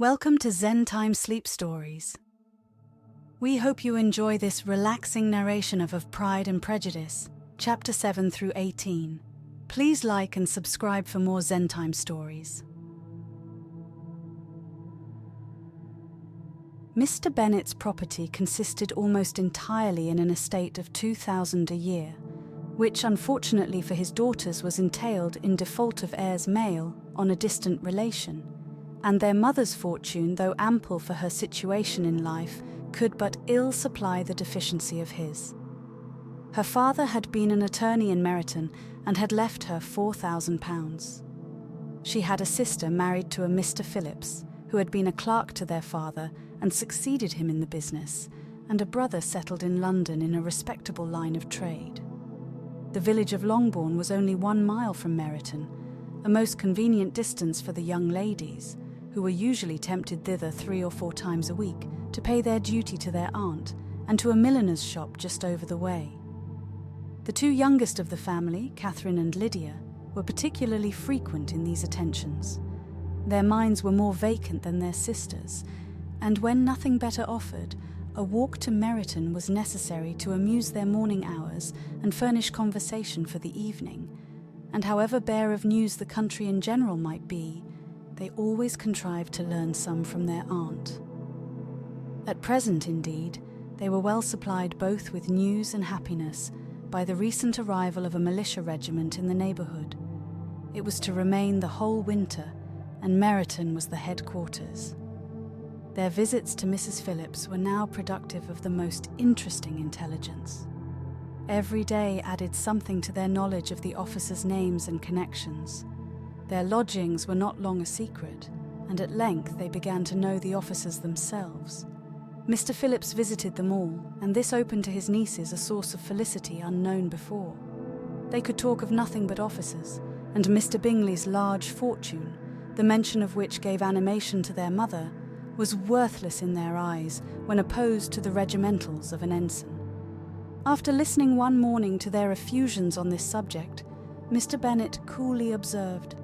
Welcome to Zen Time Sleep Stories. We hope you enjoy this relaxing narration of Pride and Prejudice, Chapter 7 through 18. Please like and subscribe for more Zen Time stories. Mr. Bennet's property consisted almost entirely in an estate of £2,000 a year, which unfortunately for his daughters was entailed in default of heirs male on a distant relation, and their mother's fortune, though ample for her situation in life, could but ill supply the deficiency of his. Her father had been an attorney in Meryton and had left her £4,000. She had a sister married to a Mr. Phillips, who had been a clerk to their father and succeeded him in the business, and a brother settled in London in a respectable line of trade. The village of Longbourn was only 1 mile from Meryton, a most convenient distance for the young ladies, who were usually tempted thither 3 or 4 times a week to pay their duty to their aunt and to a milliner's shop just over the way. The 2 youngest of the family, Catherine and Lydia, were particularly frequent in these attentions. Their minds were more vacant than their sisters', and when nothing better offered, a walk to Meryton was necessary to amuse their morning hours and furnish conversation for the evening, and however bare of news the country in general might be, they always contrived to learn some from their aunt. At present, indeed, they were well supplied both with news and happiness by the recent arrival of a militia regiment in the neighbourhood. It was to remain the whole winter, and Meryton was the headquarters. Their visits to Mrs. Phillips were now productive of the most interesting intelligence. Every day added something to their knowledge of the officers' names and connections. Their lodgings were not long a secret, and at length they began to know the officers themselves. Mr. Phillips visited them all, and this opened to his nieces a source of felicity unknown before. They could talk of nothing but officers, and Mr. Bingley's large fortune, the mention of which gave animation to their mother, was worthless in their eyes when opposed to the regimentals of an ensign. After listening one morning to their effusions on this subject, Mr. Bennet coolly observed,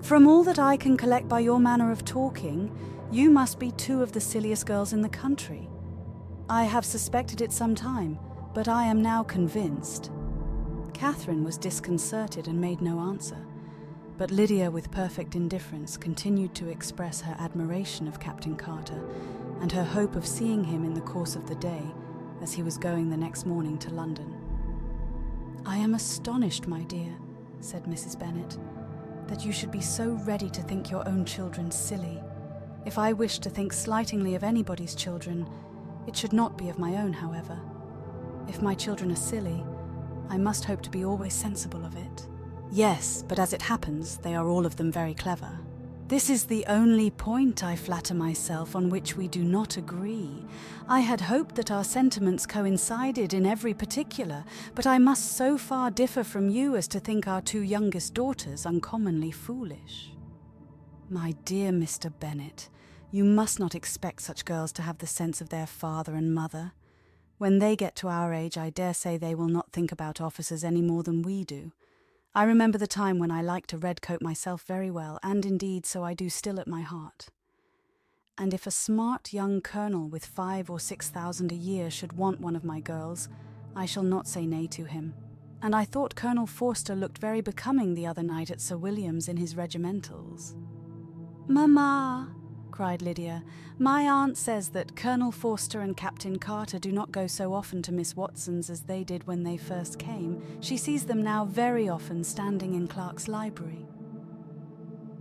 "From all that I can collect by your manner of talking, you must be 2 of the silliest girls in the country. I have suspected it some time, but I am now convinced." Catherine was disconcerted and made no answer, but Lydia, with perfect indifference, continued to express her admiration of Captain Carter and her hope of seeing him in the course of the day, as he was going the next morning to London. "I am astonished, my dear," said Mrs. Bennet, "that you should be so ready to think your own children silly. If I wish to think slightingly of anybody's children, it should not be of my own, however. If my children are silly, I must hope to be always sensible of it." "Yes, but as it happens, they are all of them very clever." "This is the only point, I flatter myself, on which we do not agree. I had hoped that our sentiments coincided in every particular, but I must so far differ from you as to think our 2 youngest daughters uncommonly foolish." "My dear Mr. Bennet, you must not expect such girls to have the sense of their father and mother. When they get to our age, I dare say they will not think about officers any more than we do. I remember the time when I liked a red coat myself very well, and indeed so I do still at my heart. And if a smart young colonel with 5,000 or 6,000 a year should want one of my girls, I shall not say nay to him. And I thought Colonel Forster looked very becoming the other night at Sir William's in his regimentals." "Mamma," cried Lydia, "my aunt says that Colonel Forster and Captain Carter do not go so often to Miss Watson's as they did when they first came. She sees them now very often standing in Clark's library."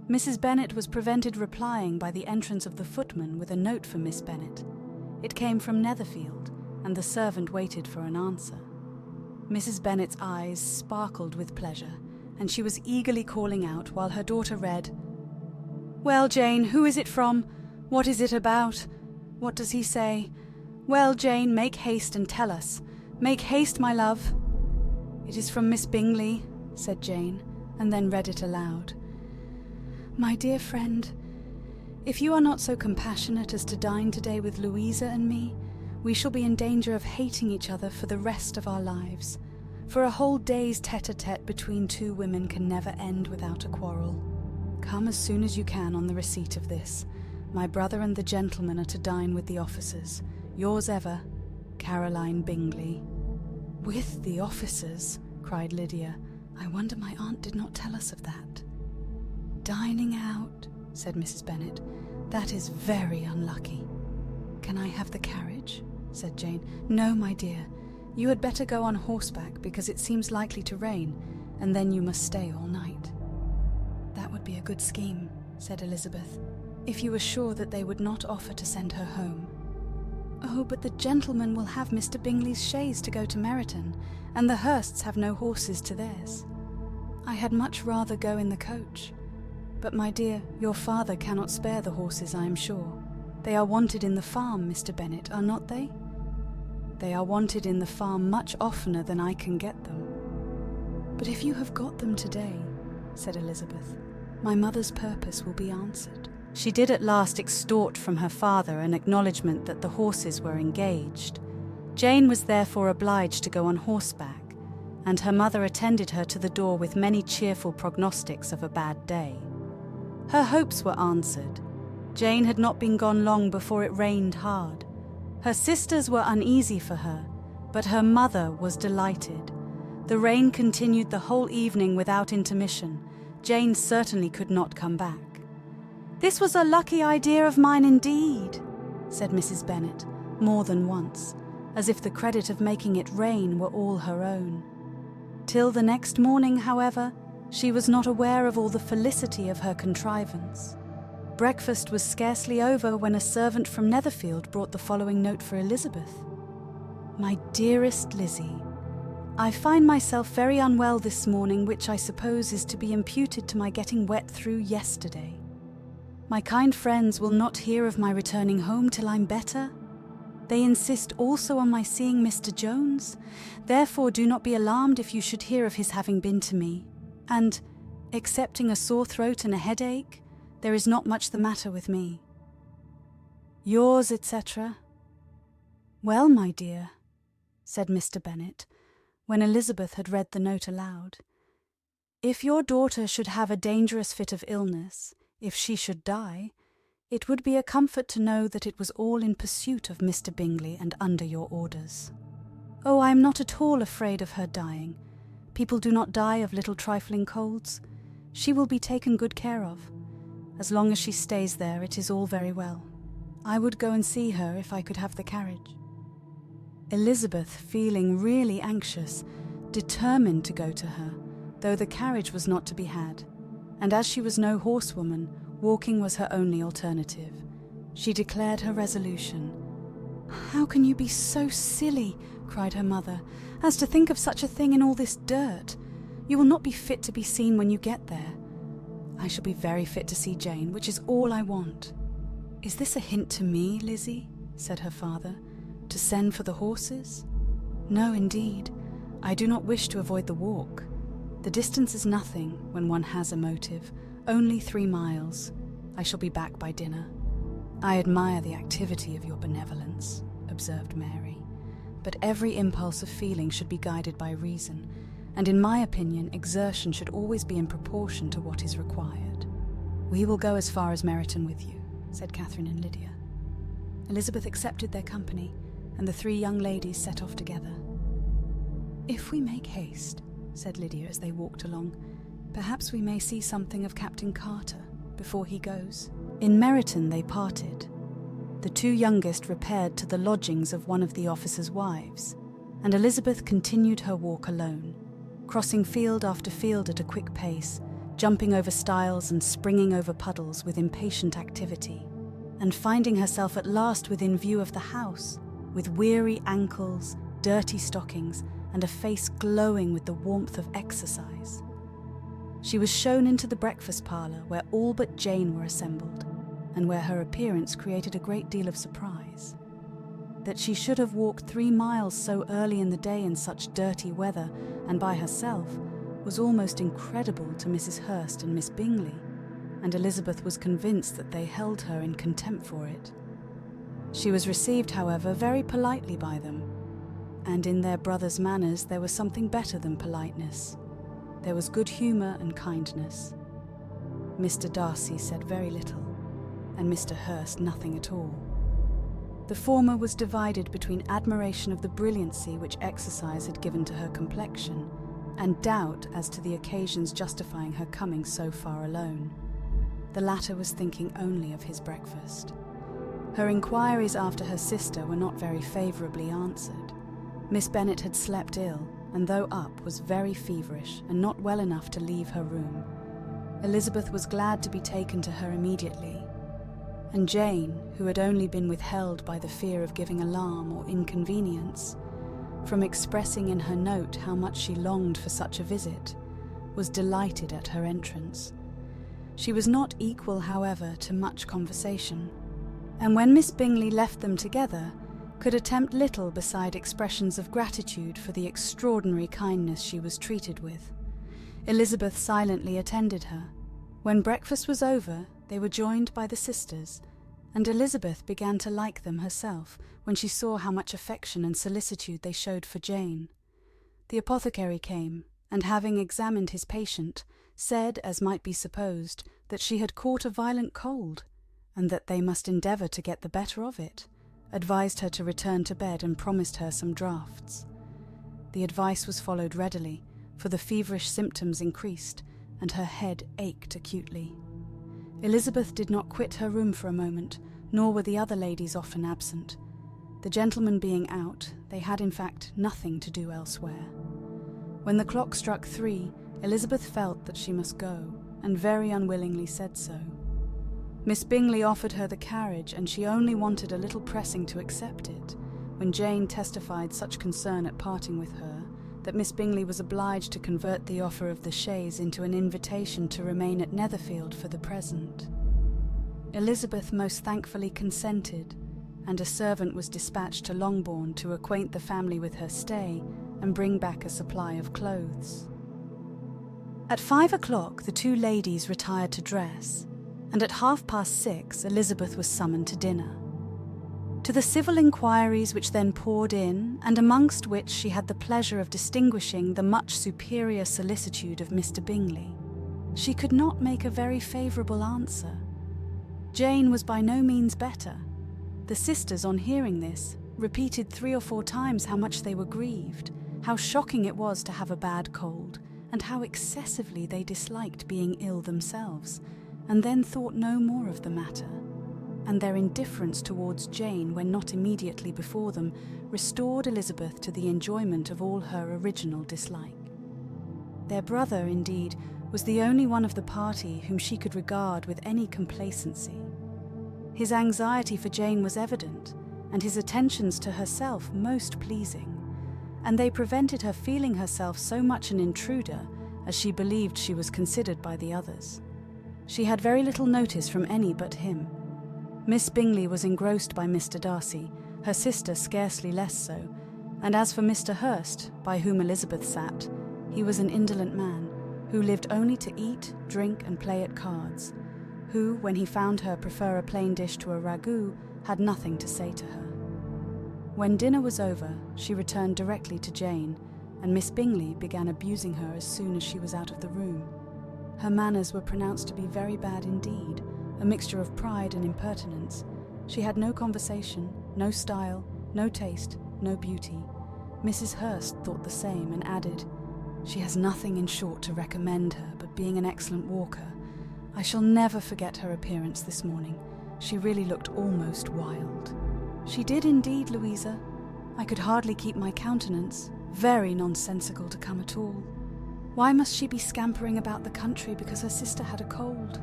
Mrs. Bennet was prevented replying by the entrance of the footman with a note for Miss Bennet. It came from Netherfield, and the servant waited for an answer. Mrs. Bennet's eyes sparkled with pleasure, and she was eagerly calling out while her daughter read, "Well, Jane, who is it from? What is it about? What does he say? Well, Jane, make haste and tell us. Make haste, my love." "It is from Miss Bingley," said Jane, and then read it aloud. "My dear friend, if you are not so compassionate as to dine today with Louisa and me, we shall be in danger of hating each other for the rest of our lives, for a whole day's tete-a-tete between 2 women can never end without a quarrel. Come as soon as you can on the receipt of this. My brother and the gentleman are to dine with the officers. Yours ever, Caroline Bingley. With the officers? Cried Lydia. I wonder my aunt did not tell us of that. Dining out, said Mrs. Bennet. That is very unlucky. Can I have the carriage? Said Jane. No, my dear. You had better go on horseback because it seems likely to rain, and then you must stay all night. That would be a good scheme, said Elizabeth, if you were sure that they would not offer to send her home. Oh, but the gentleman will have Mr. Bingley's chaise to go to Meryton, and the Hursts have no horses to theirs. I had much rather go in the coach. But, my dear, your father cannot spare the horses, I am sure. They are wanted in the farm, Mr. Bennet, are not they? They are wanted in the farm much oftener than I can get them. But if you have got them today, said Elizabeth, my mother's purpose will be answered. She did at last extort from her father an acknowledgement that the horses were engaged. Jane was therefore obliged to go on horseback, and her mother attended her to the door with many cheerful prognostics of a bad day. Her hopes were answered. Jane had not been gone long before it rained hard. Her sisters were uneasy for her, but her mother was delighted. The rain continued the whole evening without intermission. Jane certainly could not come back. This was a lucky idea of mine indeed, said Mrs. Bennet, more than once, as if the credit of making it rain were all her own. Till the next morning, however, she was not aware of all the felicity of her contrivance. Breakfast was scarcely over when a servant from Netherfield brought the following note for Elizabeth. My dearest Lizzie, I find myself very unwell this morning, which I suppose is to be imputed to my getting wet through yesterday. My kind friends will not hear of my returning home till I'm better. They insist also on my seeing Mr. Jones. Therefore do not be alarmed if you should hear of his having been to me. And, excepting a sore throat and a headache, there is not much the matter with me. Yours, etc. Well, my dear, said Mr. Bennet, when Elizabeth had read the note aloud, if your daughter should have a dangerous fit of illness, if she should die, it would be a comfort to know that it was all in pursuit of Mr. Bingley and under your orders. Oh, I am not at all afraid of her dying. People do not die of little trifling colds. She will be taken good care of. As long as she stays there, it is all very well. I would go and see her if I could have the carriage. Elizabeth, feeling really anxious, determined to go to her, though the carriage was not to be had, and as she was no horsewoman, walking was her only alternative. She declared her resolution. How can you be so silly, cried her mother, as to think of such a thing in all this dirt? You will not be fit to be seen when you get there. I shall be very fit to see Jane, which is all I want. Is this a hint to me, Lizzie? Said her father. To send for the horses? No, indeed. I do not wish to avoid the walk. The distance is nothing when one has a motive. Only 3 miles. I shall be back by dinner. I admire the activity of your benevolence, observed Mary. But every impulse of feeling should be guided by reason, and in my opinion exertion should always be in proportion to what is required. We will go as far as Meryton with you, said Catherine and Lydia. Elizabeth accepted their company, and the 3 young ladies set off together. If we make haste, said Lydia as they walked along, perhaps we may see something of Captain Carter before he goes. In Meryton they parted. The 2 youngest repaired to the lodgings of one of the officers' wives, and Elizabeth continued her walk alone, crossing field after field at a quick pace, jumping over stiles and springing over puddles with impatient activity, and finding herself at last within view of the house, with weary ankles, dirty stockings, and a face glowing with the warmth of exercise. She was shown into the breakfast parlour, where all but Jane were assembled, and where her appearance created a great deal of surprise. That she should have walked 3 miles so early in the day in such dirty weather, and by herself, was almost incredible to Mrs. Hurst and Miss Bingley, and Elizabeth was convinced that they held her in contempt for it. She was received, however, very politely by them, and in their brother's manners there was something better than politeness. There was good humour and kindness. Mr. Darcy said very little, and Mr. Hurst nothing at all. The former was divided between admiration of the brilliancy which exercise had given to her complexion, and doubt as to the occasions justifying her coming so far alone. The latter was thinking only of his breakfast. Her inquiries after her sister were not very favourably answered. Miss Bennet had slept ill, and though up, was very feverish and not well enough to leave her room. Elizabeth was glad to be taken to her immediately, and Jane, who had only been withheld by the fear of giving alarm or inconvenience, from expressing in her note how much she longed for such a visit, was delighted at her entrance. She was not equal, however, to much conversation, and when Miss Bingley left them together, could attempt little beside expressions of gratitude for the extraordinary kindness she was treated with. Elizabeth silently attended her. When breakfast was over, they were joined by the sisters, and Elizabeth began to like them herself when she saw how much affection and solicitude they showed for Jane. The apothecary came, and having examined his patient, said, as might be supposed, that she had caught a violent cold, and that they must endeavour to get the better of it, advised her to return to bed and promised her some draughts. The advice was followed readily, for the feverish symptoms increased, and her head ached acutely. Elizabeth did not quit her room for a moment, nor were the other ladies often absent. The gentlemen being out, they had in fact nothing to do elsewhere. When the clock struck 3, Elizabeth felt that she must go, and very unwillingly said so. Miss Bingley offered her the carriage, and she only wanted a little pressing to accept it, when Jane testified such concern at parting with her, that Miss Bingley was obliged to convert the offer of the chaise into an invitation to remain at Netherfield for the present. Elizabeth most thankfully consented, and a servant was dispatched to Longbourn to acquaint the family with her stay and bring back a supply of clothes. At 5 o'clock the two ladies retired to dress, and at 6:30 Elizabeth was summoned to dinner. To the civil inquiries which then poured in, and amongst which she had the pleasure of distinguishing the much superior solicitude of Mr. Bingley, she could not make a very favourable answer. Jane was by no means better. The sisters, on hearing this, repeated 3 or 4 times how much they were grieved, how shocking it was to have a bad cold, and how excessively they disliked being ill themselves, and then thought no more of the matter. And their indifference towards Jane, when not immediately before them, restored Elizabeth to the enjoyment of all her original dislike. Their brother, indeed, was the only one of the party whom she could regard with any complacency. His anxiety for Jane was evident, and his attentions to herself most pleasing, and they prevented her feeling herself so much an intruder as she believed she was considered by the others. She had very little notice from any but him. Miss Bingley was engrossed by Mr. Darcy, her sister scarcely less so, and as for Mr. Hurst, by whom Elizabeth sat, he was an indolent man, who lived only to eat, drink, and play at cards, who, when he found her prefer a plain dish to a ragout, had nothing to say to her. When dinner was over, she returned directly to Jane, and Miss Bingley began abusing her as soon as she was out of the room. Her manners were pronounced to be very bad indeed, a mixture of pride and impertinence. She had no conversation, no style, no taste, no beauty. Mrs. Hurst thought the same, and added, "She has nothing in short to recommend her but being an excellent walker. I shall never forget her appearance this morning. She really looked almost wild." "She did indeed, Louisa. I could hardly keep my countenance. Very nonsensical to come at all. Why must she be scampering about the country because her sister had a cold?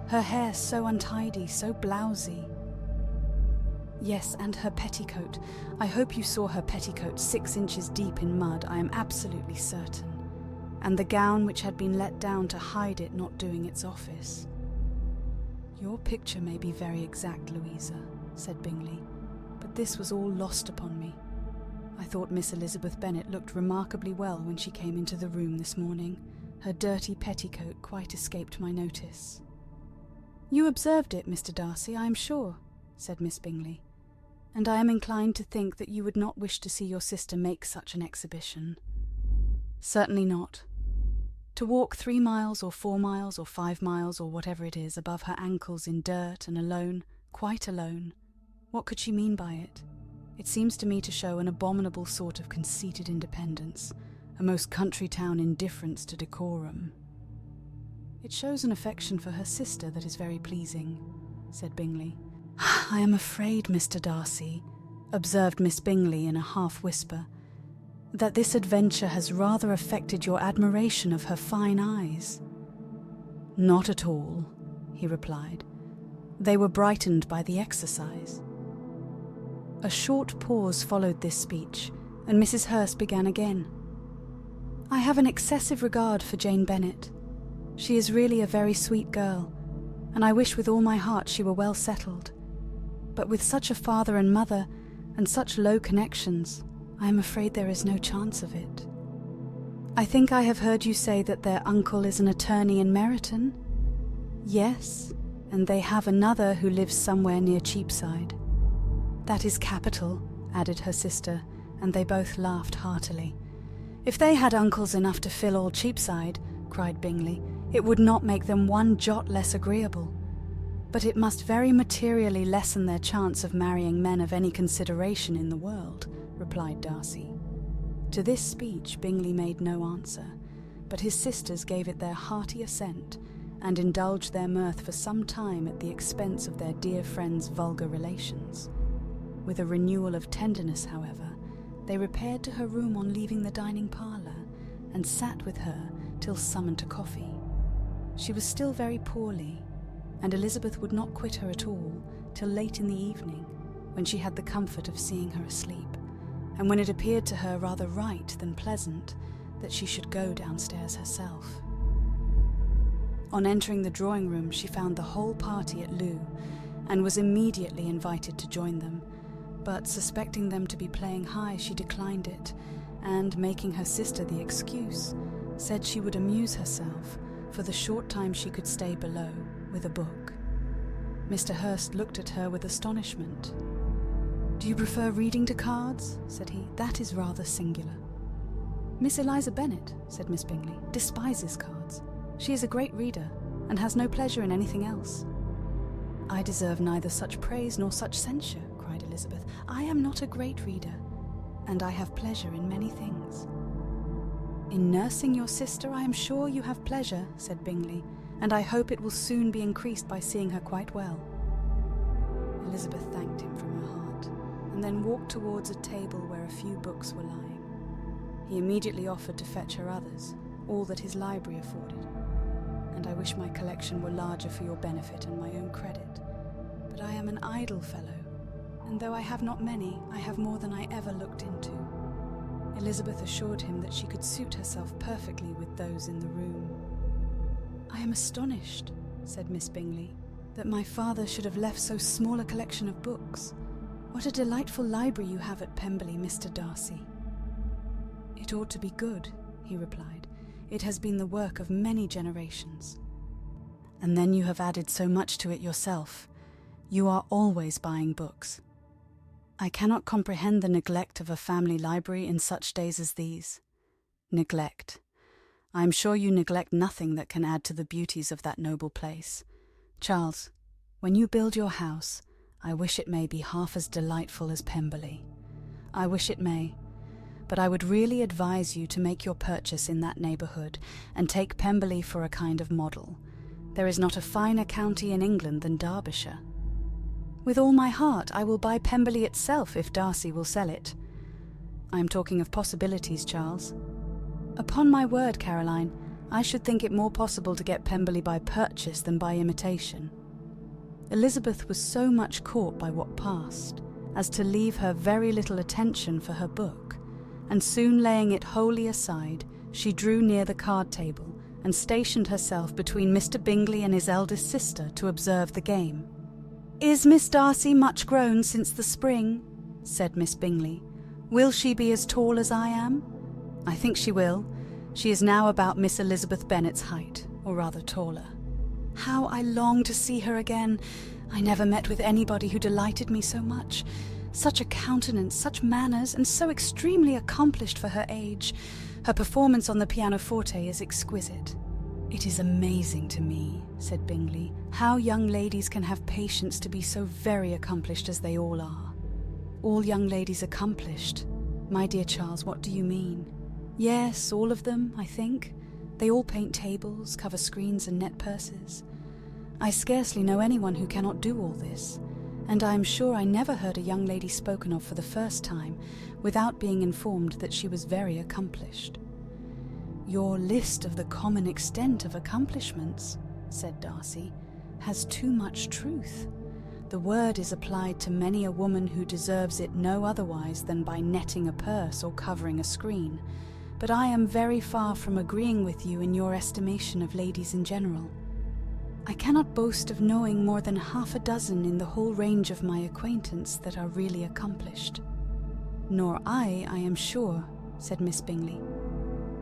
Her hair so untidy, so blousy. Yes, and her petticoat. I hope you saw her petticoat 6 inches deep in mud, I am absolutely certain. And the gown which had been let down to hide it not doing its office." "Your picture may be very exact, Louisa," said Bingley, "but this was all lost upon me. I thought Miss Elizabeth Bennet looked remarkably well when she came into the room this morning. Her dirty petticoat quite escaped my notice." "You observed it, Mr. Darcy, I am sure," said Miss Bingley, "and I am inclined to think that you would not wish to see your sister make such an exhibition." "Certainly not. To walk 3 miles or 4 miles or 5 miles or whatever it is above her ankles in dirt and alone, quite alone. What could she mean by it? It seems to me to show an abominable sort of conceited independence, a most country town indifference to decorum. It shows an affection for her sister that is very pleasing, said Bingley. I am afraid, Mr. Darcy, observed Miss Bingley in a half-whisper, that this adventure has rather affected your admiration of her fine eyes. Not at all, he replied. They were brightened by the exercise. A short pause followed this speech, and Mrs. Hurst began again. I have an excessive regard for Jane Bennet. She is really a very sweet girl, and I wish with all my heart she were well settled. But with such a father and mother, and such low connections, I am afraid there is no chance of it. I think I have heard you say that their uncle is an attorney in Meryton? Yes, and they have another who lives somewhere near Cheapside. That is capital, added her sister, and they both laughed heartily. If they had uncles enough to fill all Cheapside, cried Bingley, it would not make them one jot less agreeable. But it must very materially lessen their chance of marrying men of any consideration in the world, replied Darcy. To this speech Bingley made no answer, but his sisters gave it their hearty assent, and indulged their mirth for some time at the expense of their dear friend's vulgar relations. With a renewal of tenderness, however, they repaired to her room on leaving the dining parlour, and sat with her till summoned to coffee. She was still very poorly, and Elizabeth would not quit her at all till late in the evening, when she had the comfort of seeing her asleep, and when it appeared to her rather right than pleasant that she should go downstairs herself. On entering the drawing-room she found the whole party at loo, and was immediately invited to join them, but suspecting them to be playing high she declined it, and, making her sister the excuse, said she would amuse herself, for the short time she could stay below, with a book. Mr. Hurst looked at her with astonishment. "Do you prefer reading to cards?" said he. "That is rather singular." "Miss Eliza Bennet," said Miss Bingley, "despises cards. She is a great reader, and has no pleasure in anything else." "I deserve neither such praise nor such censure," cried Elizabeth. "I am not a great reader, and I have pleasure in many things." "In nursing your sister I am sure you have pleasure," said Bingley, "and I hope it will soon be increased by seeing her quite well." Elizabeth thanked him from her heart, and then walked towards a table where a few books were lying. He immediately offered to fetch her others, all that his library afforded. "And I wish my collection were larger for your benefit and my own credit. But I am an idle fellow, and though I have not many, I have more than I ever looked into." Elizabeth assured him that she could suit herself perfectly with those in the room. "I am astonished," said Miss Bingley, "that my father should have left so small a collection of books. What a delightful library you have at Pemberley, Mr. Darcy." "It ought to be good," he replied. "It has been the work of many generations." "And then you have added so much to it yourself. You are always buying books. I cannot comprehend the neglect of a family library in such days as these. Neglect. I am sure you neglect nothing that can add to the beauties of that noble place. Charles, when you build your house, I wish it may be half as delightful as Pemberley. I wish it may, but I would really advise you to make your purchase in that neighbourhood, and take Pemberley for a kind of model. There is not a finer county in England than Derbyshire." "With all my heart I will buy Pemberley itself if Darcy will sell it." "I am talking of possibilities, Charles." "Upon my word, Caroline, I should think it more possible to get Pemberley by purchase than by imitation." Elizabeth was so much caught by what passed as to leave her very little attention for her book, and soon laying it wholly aside, she drew near the card table and stationed herself between Mr. Bingley and his eldest sister to observe the game. "Is Miss Darcy much grown since the spring?" said Miss Bingley. "Will she be as tall as I am?" "I think she will. She is now about Miss Elizabeth Bennet's height, or rather taller." "How I long to see her again! I never met with anybody who delighted me so much. Such a countenance, such manners, and so extremely accomplished for her age. Her performance on the pianoforte is exquisite." "It is amazing to me," said Bingley, "how young ladies can have patience to be so very accomplished as they all are." "All young ladies accomplished? My dear Charles, what do you mean?" "Yes, all of them, I think. They all paint tables, cover screens, and net purses. I scarcely know anyone who cannot do all this, and I am sure I never heard a young lady spoken of for the first time without being informed that she was very accomplished." "Your list of the common extent of accomplishments," said Darcy, "has too much truth. The word is applied to many a woman who deserves it no otherwise than by netting a purse or covering a screen, but I am very far from agreeing with you in your estimation of ladies in general. I cannot boast of knowing more than half a dozen in the whole range of my acquaintance that are really accomplished." "Nor I am sure," said Miss Bingley.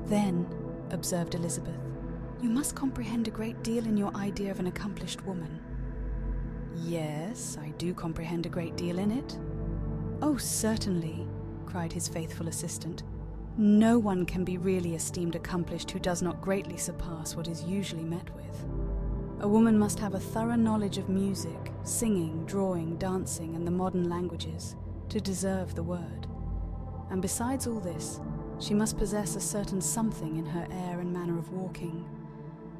"Then," observed Elizabeth, "you must comprehend a great deal in your idea of an accomplished woman." "Yes, I do comprehend a great deal in it." "Oh, certainly," cried his faithful assistant. "No one can be really esteemed accomplished who does not greatly surpass what is usually met with. A woman must have a thorough knowledge of music, singing, drawing, dancing, and the modern languages to deserve the word. And besides all this, she must possess a certain something in her air and manner of walking,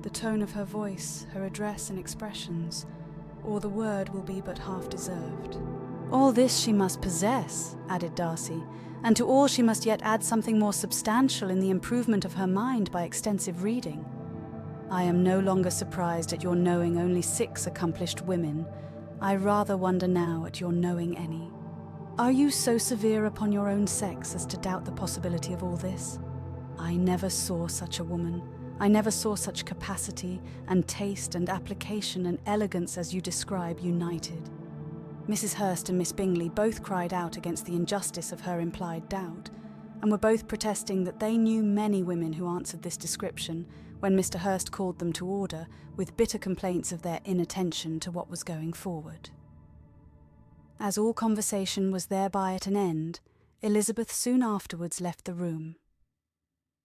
the tone of her voice, her address and expressions, or the word will be but half deserved." "All this she must possess," added Darcy, "and to all she must yet add something more substantial in the improvement of her mind by extensive reading. I am no longer surprised at your knowing only 6 accomplished women. I rather wonder now at your knowing any. Are you so severe upon your own sex as to doubt the possibility of all this? I never saw such a woman. I never saw such capacity and taste and application and elegance as you describe united." Mrs. Hurst and Miss Bingley both cried out against the injustice of her implied doubt, and were both protesting that they knew many women who answered this description, when Mr. Hurst called them to order, with bitter complaints of their inattention to what was going forward. As all conversation was thereby at an end, Elizabeth soon afterwards left the room.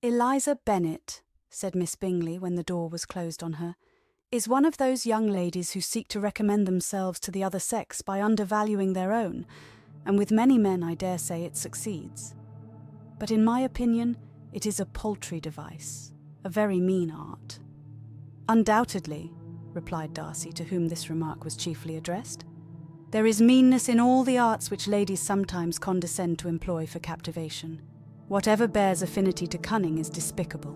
"Eliza Bennet," said Miss Bingley when the door was closed on her, "is one of those young ladies who seek to recommend themselves to the other sex by undervaluing their own, and with many men I dare say it succeeds. But in my opinion it is a paltry device, a very mean art." "Undoubtedly," replied Darcy, to whom this remark was chiefly addressed. "There is meanness in all the arts which ladies sometimes condescend to employ for captivation. Whatever bears affinity to cunning is despicable."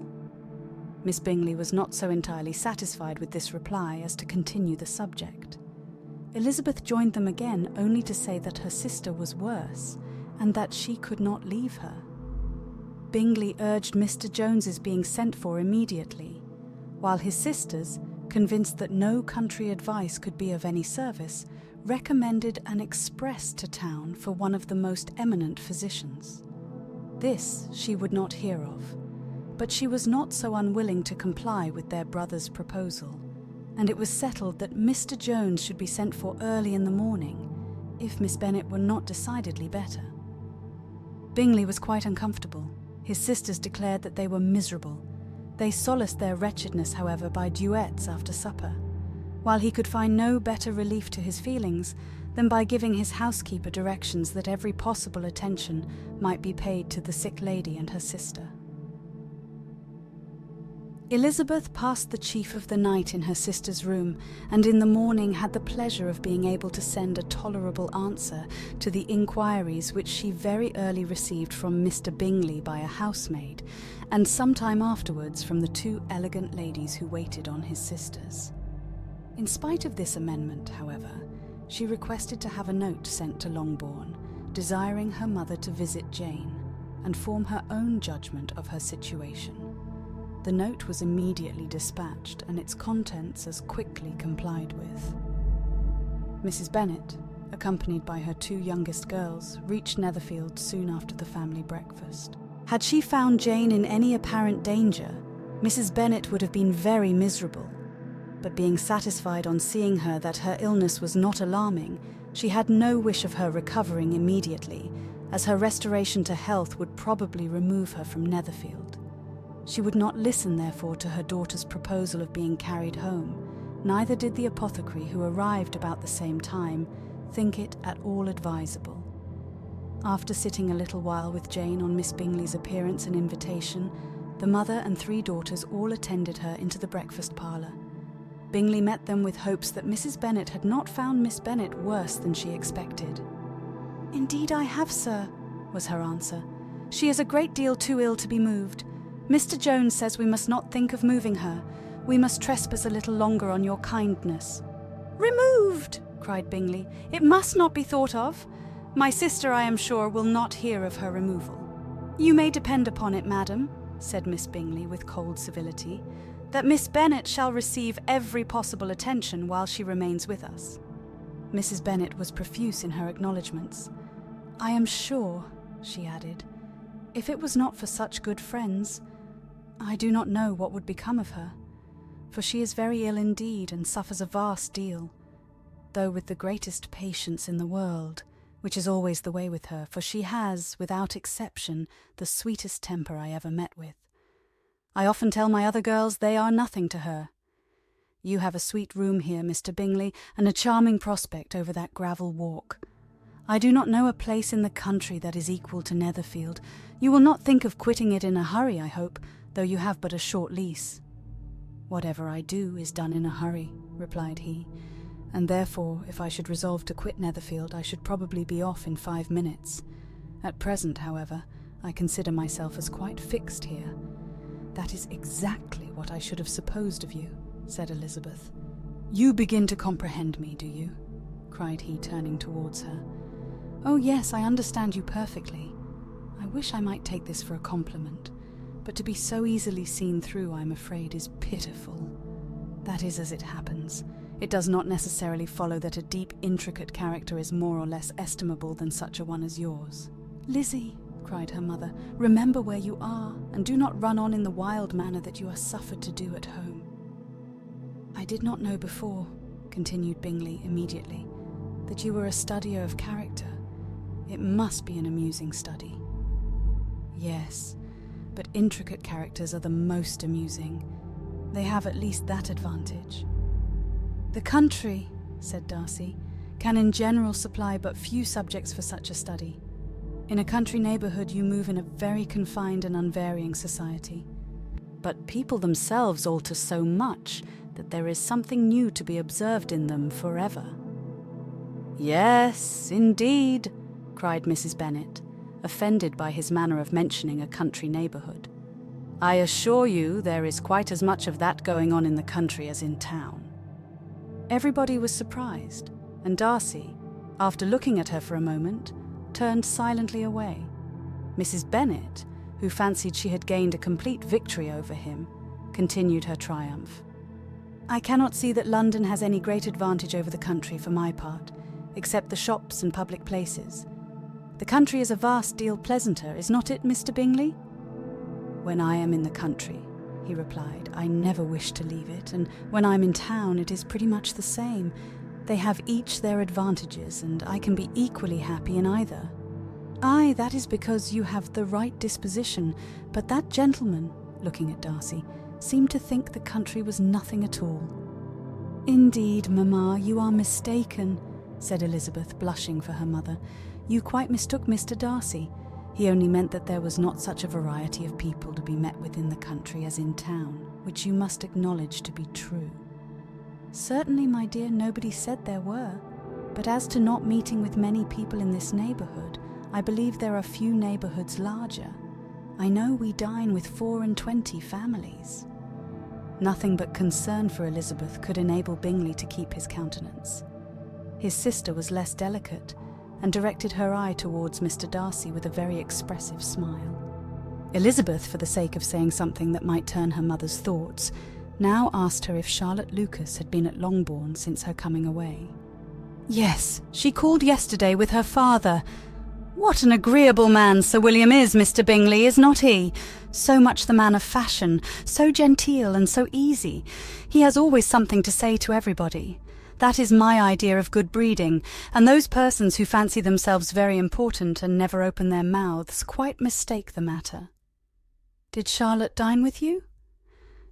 Miss Bingley was not so entirely satisfied with this reply as to continue the subject. Elizabeth joined them again only to say that her sister was worse, and that she could not leave her. Bingley urged Mr. Jones's being sent for immediately, while his sisters, convinced that no country advice could be of any service, recommended an express to town for one of the most eminent physicians. This she would not hear of, but she was not so unwilling to comply with their brother's proposal, and it was settled that Mr. Jones should be sent for early in the morning, if Miss Bennet were not decidedly better. Bingley was quite uncomfortable. His sisters declared that they were miserable. They solaced their wretchedness, however, by duets after supper, while he could find no better relief to his feelings than by giving his housekeeper directions that every possible attention might be paid to the sick lady and her sister. Elizabeth passed the chief of the night in her sister's room, and in the morning had the pleasure of being able to send a tolerable answer to the inquiries which she very early received from Mr. Bingley by a housemaid, and some time afterwards from the 2 elegant ladies who waited on his sisters. In spite of this amendment, however, she requested to have a note sent to Longbourn, desiring her mother to visit Jane, and form her own judgment of her situation. The note was immediately dispatched, and its contents as quickly complied with. Mrs. Bennet, accompanied by her 2 youngest girls, reached Netherfield soon after the family breakfast. Had she found Jane in any apparent danger, Mrs. Bennet would have been very miserable, but being satisfied on seeing her that her illness was not alarming, She had no wish of her recovering immediately, as her restoration to health would probably remove her from Netherfield. She would not listen, therefore, to her daughter's proposal of being carried home. Neither did the apothecary, who arrived about the same time, think it at all advisable. After sitting a little while with Jane on Miss Bingley's appearance and invitation, the mother and 3 daughters all attended her into the breakfast parlour. Bingley met them with hopes that Mrs. Bennet had not found Miss Bennet worse than she expected. "Indeed I have, sir," was her answer. "She is a great deal too ill to be moved. Mr. Jones says we must not think of moving her. We must trespass a little longer on your kindness." "Removed!" cried Bingley. "It must not be thought of. My sister, I am sure, will not hear of her removal." "You may depend upon it, madam," said Miss Bingley with cold civility, "that Miss Bennet shall receive every possible attention while she remains with us." Mrs. Bennet was profuse in her acknowledgments. "I am sure," she added, "if it was not for such good friends, I do not know what would become of her, for she is very ill indeed and suffers a vast deal, though with the greatest patience in the world, which is always the way with her, for she has, without exception, the sweetest temper I ever met with. I often tell my other girls they are nothing to her. You have a sweet room here, Mr. Bingley, and a charming prospect over that gravel walk. I do not know a place in the country that is equal to Netherfield. You will not think of quitting it in a hurry, I hope, though you have but a short lease." "Whatever I do is done in a hurry," replied he, "and therefore, if I should resolve to quit Netherfield, I should probably be off in 5 minutes. At present, however, I consider myself as quite fixed here." "That is exactly what I should have supposed of you," said Elizabeth. "You begin to comprehend me, do you?" cried he, turning towards her. "Oh yes, I understand you perfectly. I wish I might take this for a compliment, but to be so easily seen through, I am afraid, is pitiful. That is as it happens. It does not necessarily follow that a deep, intricate character is more or less estimable than such a one as yours." "Lizzie," cried her mother, "remember where you are, and do not run on in the wild manner that you are suffered to do at home." "I did not know before," continued Bingley immediately, "that you were a studier of character. It must be an amusing study." "Yes, but intricate characters are the most amusing. They have at least that advantage." "The country," said Darcy, "can in general supply but few subjects for such a study. In a country neighbourhood you move in a very confined and unvarying society. But people themselves alter so much that there is something new to be observed in them forever." "Yes, indeed," cried Mrs. Bennet, offended by his manner of mentioning a country neighbourhood. "I assure you there is quite as much of that going on in the country as in town." Everybody was surprised, and Darcy, after looking at her for a moment, turned silently away. Mrs. Bennet, who fancied she had gained a complete victory over him, continued her triumph. "I cannot see that London has any great advantage over the country for my part, except the shops and public places. The country is a vast deal pleasanter, is not it, Mr. Bingley?" "When I am in the country," he replied, "I never wish to leave it, and when I'm in town it is pretty much the same. They have each their advantages, and I can be equally happy in either." "Aye, that is because you have the right disposition, but that gentleman," looking at Darcy, "seemed to think the country was nothing at all." "Indeed, mamma, you are mistaken," said Elizabeth, blushing for her mother. "You quite mistook Mr. Darcy. He only meant that there was not such a variety of people to be met with in the country as in town, which you must acknowledge to be true." "Certainly, my dear, nobody said there were. But as to not meeting with many people in this neighbourhood, I believe there are few neighbourhoods larger. I know we dine with 24 families." Nothing but concern for Elizabeth could enable Bingley to keep his countenance. His sister was less delicate, and directed her eye towards Mr. Darcy with a very expressive smile. Elizabeth, for the sake of saying something that might turn her mother's thoughts, now asked her if Charlotte Lucas had been at Longbourn since her coming away. "Yes, she called yesterday with her father. What an agreeable man Sir William is, Mr. Bingley, is not he? So much the man of fashion, so genteel and so easy. He has always something to say to everybody. That is my idea of good breeding, and those persons who fancy themselves very important and never open their mouths quite mistake the matter. Did Charlotte dine with you?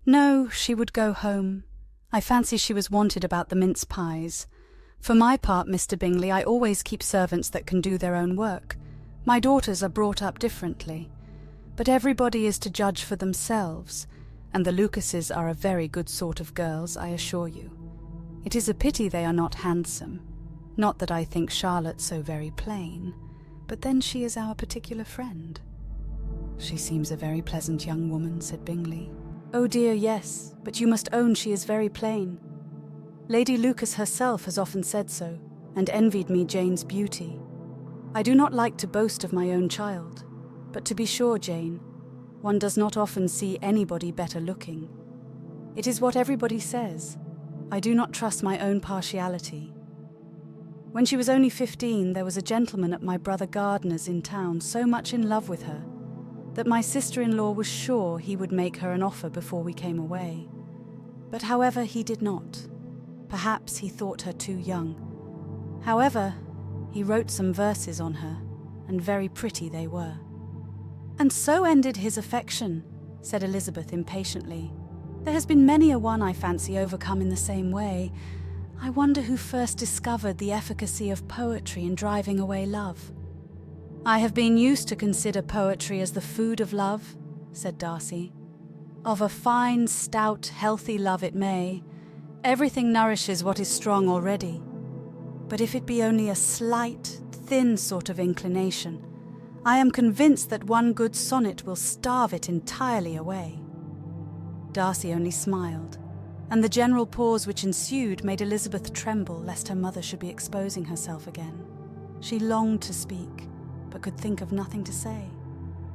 No, she would go home. I fancy she was wanted about the mince pies. For my part, Mr. Bingley, I always keep servants that can do their own work. My daughters are brought up differently. But everybody is to judge for themselves, and the Lucases are a very good sort of girls, I assure you. It is a pity they are not handsome. Not that I think Charlotte so very plain, but then she is our particular friend. She seems a very pleasant young woman, said Bingley. Oh dear, yes, but you must own she is very plain. Lady Lucas herself has often said so, and envied me Jane's beauty. I do not like to boast of my own child, but to be sure, Jane, one does not often see anybody better looking. It is what everybody says. I do not trust my own partiality. When she was only 15, there was a gentleman at my brother Gardiner's in town so much in love with her that my sister-in-law was sure he would make her an offer before we came away. But however, he did not. Perhaps he thought her too young. However, he wrote some verses on her, and very pretty they were. And so ended his affection, said Elizabeth impatiently. There has been many a one, I fancy, overcome in the same way. I wonder who first discovered the efficacy of poetry in driving away love. I have been used to consider poetry as the food of love, said Darcy. Of a fine, stout, healthy love it may. Everything nourishes what is strong already. But if it be only a slight, thin sort of inclination, I am convinced that one good sonnet will starve it entirely away. Darcy only smiled, and the general pause which ensued made Elizabeth tremble lest her mother should be exposing herself again. She longed to speak, but could think of nothing to say,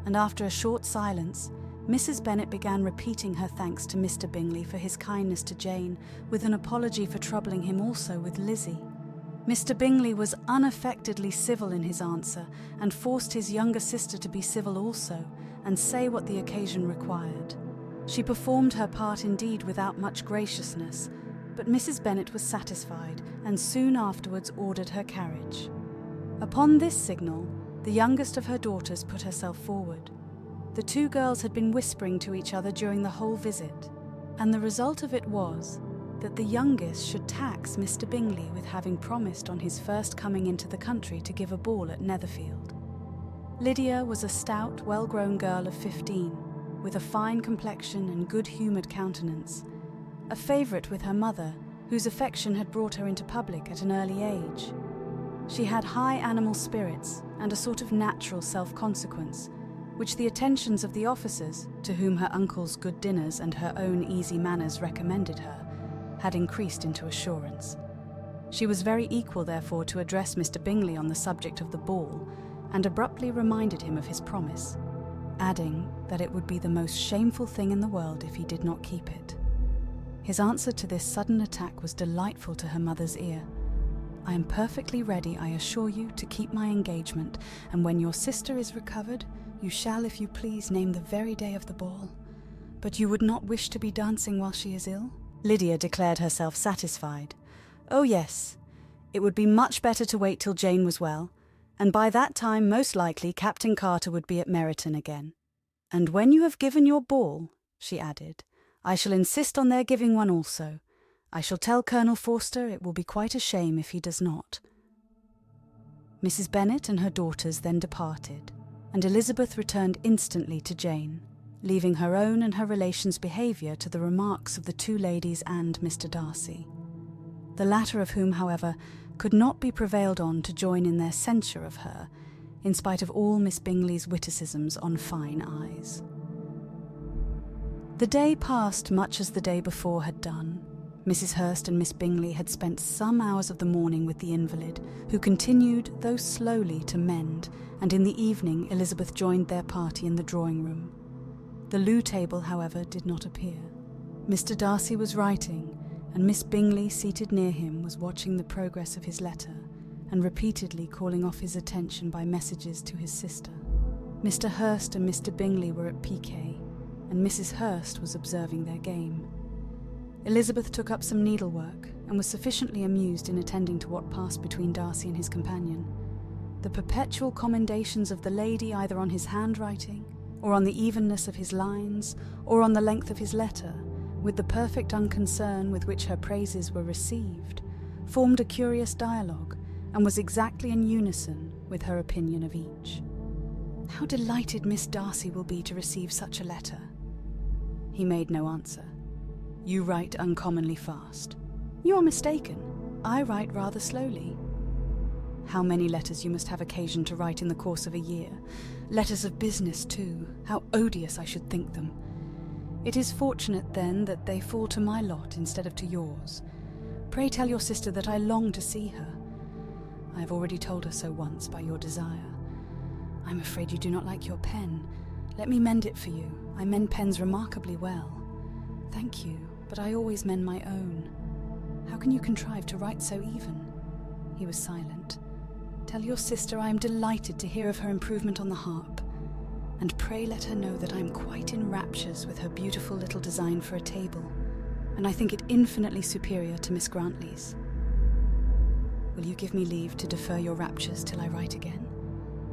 and after a short silence, Mrs. Bennet began repeating her thanks to Mr. Bingley for his kindness to Jane, with an apology for troubling him also with Lizzie. Mr. Bingley was unaffectedly civil in his answer, and forced his younger sister to be civil also, and say what the occasion required. She performed her part indeed without much graciousness, but Mrs. Bennet was satisfied, and soon afterwards ordered her carriage. Upon this signal, the youngest of her daughters put herself forward. The two girls had been whispering to each other during the whole visit, and the result of it was that the youngest should tax Mr. Bingley with having promised on his first coming into the country to give a ball at Netherfield. Lydia was a stout, well-grown girl of 15, with a fine complexion and good-humoured countenance, a favourite with her mother, whose affection had brought her into public at an early age. She had high animal spirits and a sort of natural self-consequence, which the attentions of the officers, to whom her uncle's good dinners and her own easy manners recommended her, had increased into assurance. She was very equal, therefore, to address Mr. Bingley on the subject of the ball, and abruptly reminded him of his promise, adding that it would be the most shameful thing in the world if he did not keep it. His answer to this sudden attack was delightful to her mother's ear. I am perfectly ready, I assure you, to keep my engagement, and when your sister is recovered, you shall, if you please, name the very day of the ball. But you would not wish to be dancing while she is ill? Lydia declared herself satisfied. Oh yes, it would be much better to wait till Jane was well, and by that time most likely Captain Carter would be at Meryton again. And when you have given your ball, she added, I shall insist on their giving one also. I shall tell Colonel Forster it will be quite a shame if he does not. Mrs. Bennet and her daughters then departed, and Elizabeth returned instantly to Jane, leaving her own and her relations' behaviour to the remarks of the two ladies and Mr. Darcy, the latter of whom, however, could not be prevailed on to join in their censure of her, in spite of all Miss Bingley's witticisms on fine eyes. The day passed much as the day before had done. Mrs. Hurst and Miss Bingley had spent some hours of the morning with the invalid, who continued, though slowly, to mend, and in the evening Elizabeth joined their party in the drawing-room. The loo table, however, did not appear. Mr. Darcy was writing, and Miss Bingley, seated near him, was watching the progress of his letter, and repeatedly calling off his attention by messages to his sister. Mr. Hurst and Mr. Bingley were at piquet, and Mrs. Hurst was observing their game. Elizabeth took up some needlework, and was sufficiently amused in attending to what passed between Darcy and his companion. The perpetual commendations of the lady either on his handwriting, or on the evenness of his lines, or on the length of his letter, with the perfect unconcern with which her praises were received, formed a curious dialogue, and was exactly in unison with her opinion of each. "How delighted Miss Darcy will be to receive such a letter." He made no answer. "You write uncommonly fast." "You are mistaken. I write rather slowly." "How many letters you must have occasion to write in the course of a year. Letters of business, too. How odious I should think them. It is fortunate, then, that they fall to my lot instead of to yours. Pray tell your sister that I long to see her. I have already told her so once by your desire. I am afraid you do not like your pen. Let me mend it for you. I mend pens remarkably well." "Thank you, but I always mend my own. How can you contrive to write so even?" He was silent. "Tell your sister I am delighted to hear of her improvement on the harp, and pray let her know that I am quite in raptures with her beautiful little design for a table, and I think it infinitely superior to Miss Grantley's. Will you give me leave to defer your raptures till I write again?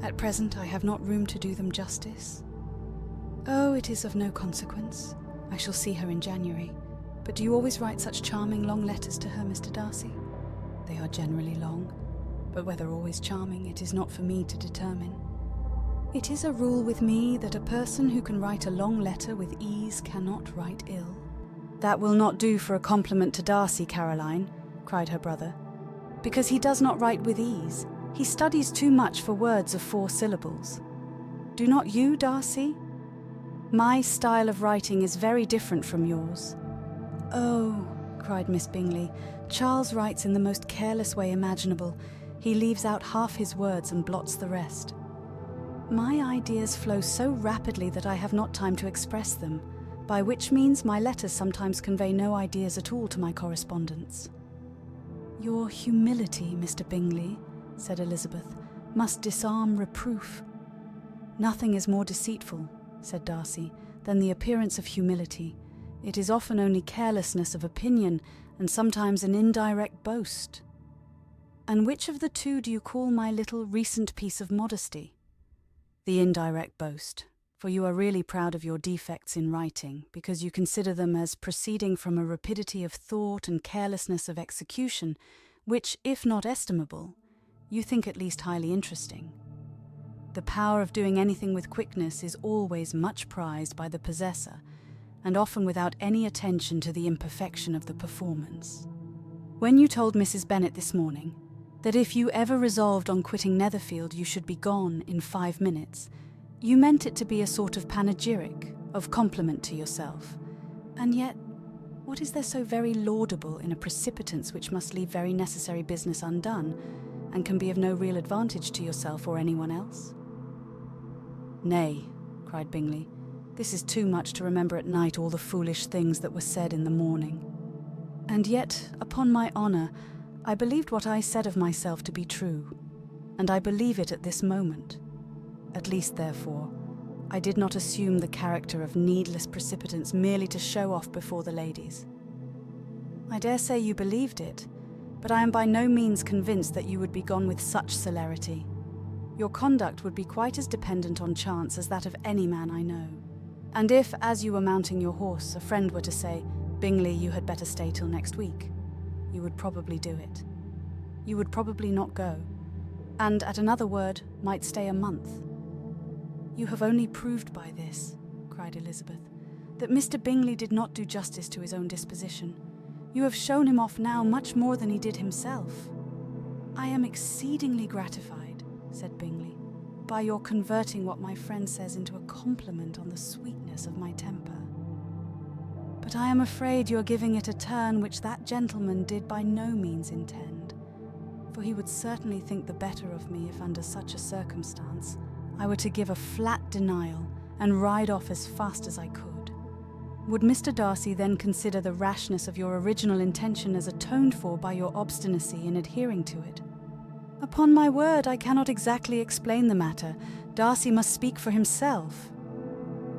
At present I have not room to do them justice." "Oh, it is of no consequence. I shall see her in January. But do you always write such charming long letters to her, Mr. Darcy?" "They are generally long, but whether always charming it is not for me to determine. It is a rule with me that a person who can write a long letter with ease cannot write ill." "That will not do for a compliment to Darcy, Caroline," cried her brother, "because he does not write with ease. He studies too much for words of 4 syllables. Do not you, Darcy? My style of writing is very different from yours." "Oh," cried Miss Bingley, "Charles writes in the most careless way imaginable. He leaves out half his words and blots the rest. My ideas flow so rapidly that I have not time to express them, by which means my letters sometimes convey no ideas at all to my correspondents." "Your humility, Mr. Bingley," said Elizabeth, "must disarm reproof." "Nothing is more deceitful," said Darcy, "than the appearance of humility. It is often only carelessness of opinion, and sometimes an indirect boast." "And which of the two do you call my little recent piece of modesty?" "The indirect boast, for you are really proud of your defects in writing, because you consider them as proceeding from a rapidity of thought and carelessness of execution, which, if not estimable, you think at least highly interesting. The power of doing anything with quickness is always much prized by the possessor, and often without any attention to the imperfection of the performance. When you told Mrs. Bennet this morning that if you ever resolved on quitting Netherfield you should be gone in 5 minutes, you meant it to be a sort of panegyric, of compliment to yourself. And yet, what is there so very laudable in a precipitance which must leave very necessary business undone, and can be of no real advantage to yourself or anyone else?" "Nay," cried Bingley, "this is too much to remember at night all the foolish things that were said in the morning. And yet, upon my honour, I believed what I said of myself to be true, and I believe it at this moment. At least, therefore, I did not assume the character of needless precipitance merely to show off before the ladies. I dare say you believed it, but I am by no means convinced that you would be gone with such celerity. Your conduct would be quite as dependent on chance as that of any man I know. And if, as you were mounting your horse, a friend were to say, 'Bingley, you had better stay till next week,' you would probably do it. You would probably not go, and at another word might stay a month." "You have only proved by this," cried Elizabeth, "that Mr. Bingley did not do justice to his own disposition. You have shown him off now much more than he did himself." "I am exceedingly gratified," said Bingley, "by your converting what my friend says into a compliment on the sweetness of my temper. But I am afraid you are giving it a turn which that gentleman did by no means intend, for he would certainly think the better of me if under such a circumstance I were to give a flat denial and ride off as fast as I could. Would Mr. Darcy then consider the rashness of your original intention as atoned for by your obstinacy in adhering to it? Upon my word, I cannot exactly explain the matter. Darcy must speak for himself."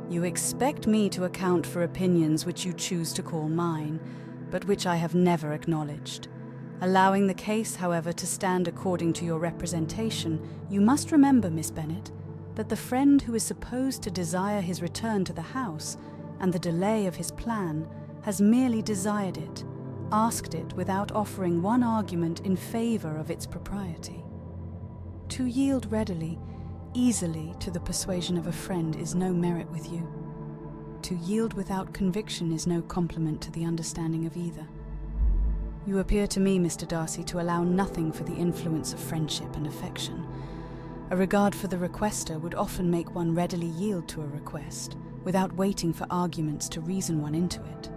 "You expect me to account for opinions which you choose to call mine, but which I have never acknowledged. Allowing the case, however, to stand according to your representation, you must remember, Miss Bennet, that the friend who is supposed to desire his return to the house and the delay of his plan has merely desired it, asked it without offering one argument in favour of its propriety. To yield readily, easily to the persuasion of a friend is no merit with you. To yield without conviction is no compliment to the understanding of either. You appear to me, Mr. Darcy, to allow nothing for the influence of friendship and affection. A regard for the requester would often make one readily yield to a request, without waiting for arguments to reason one into it.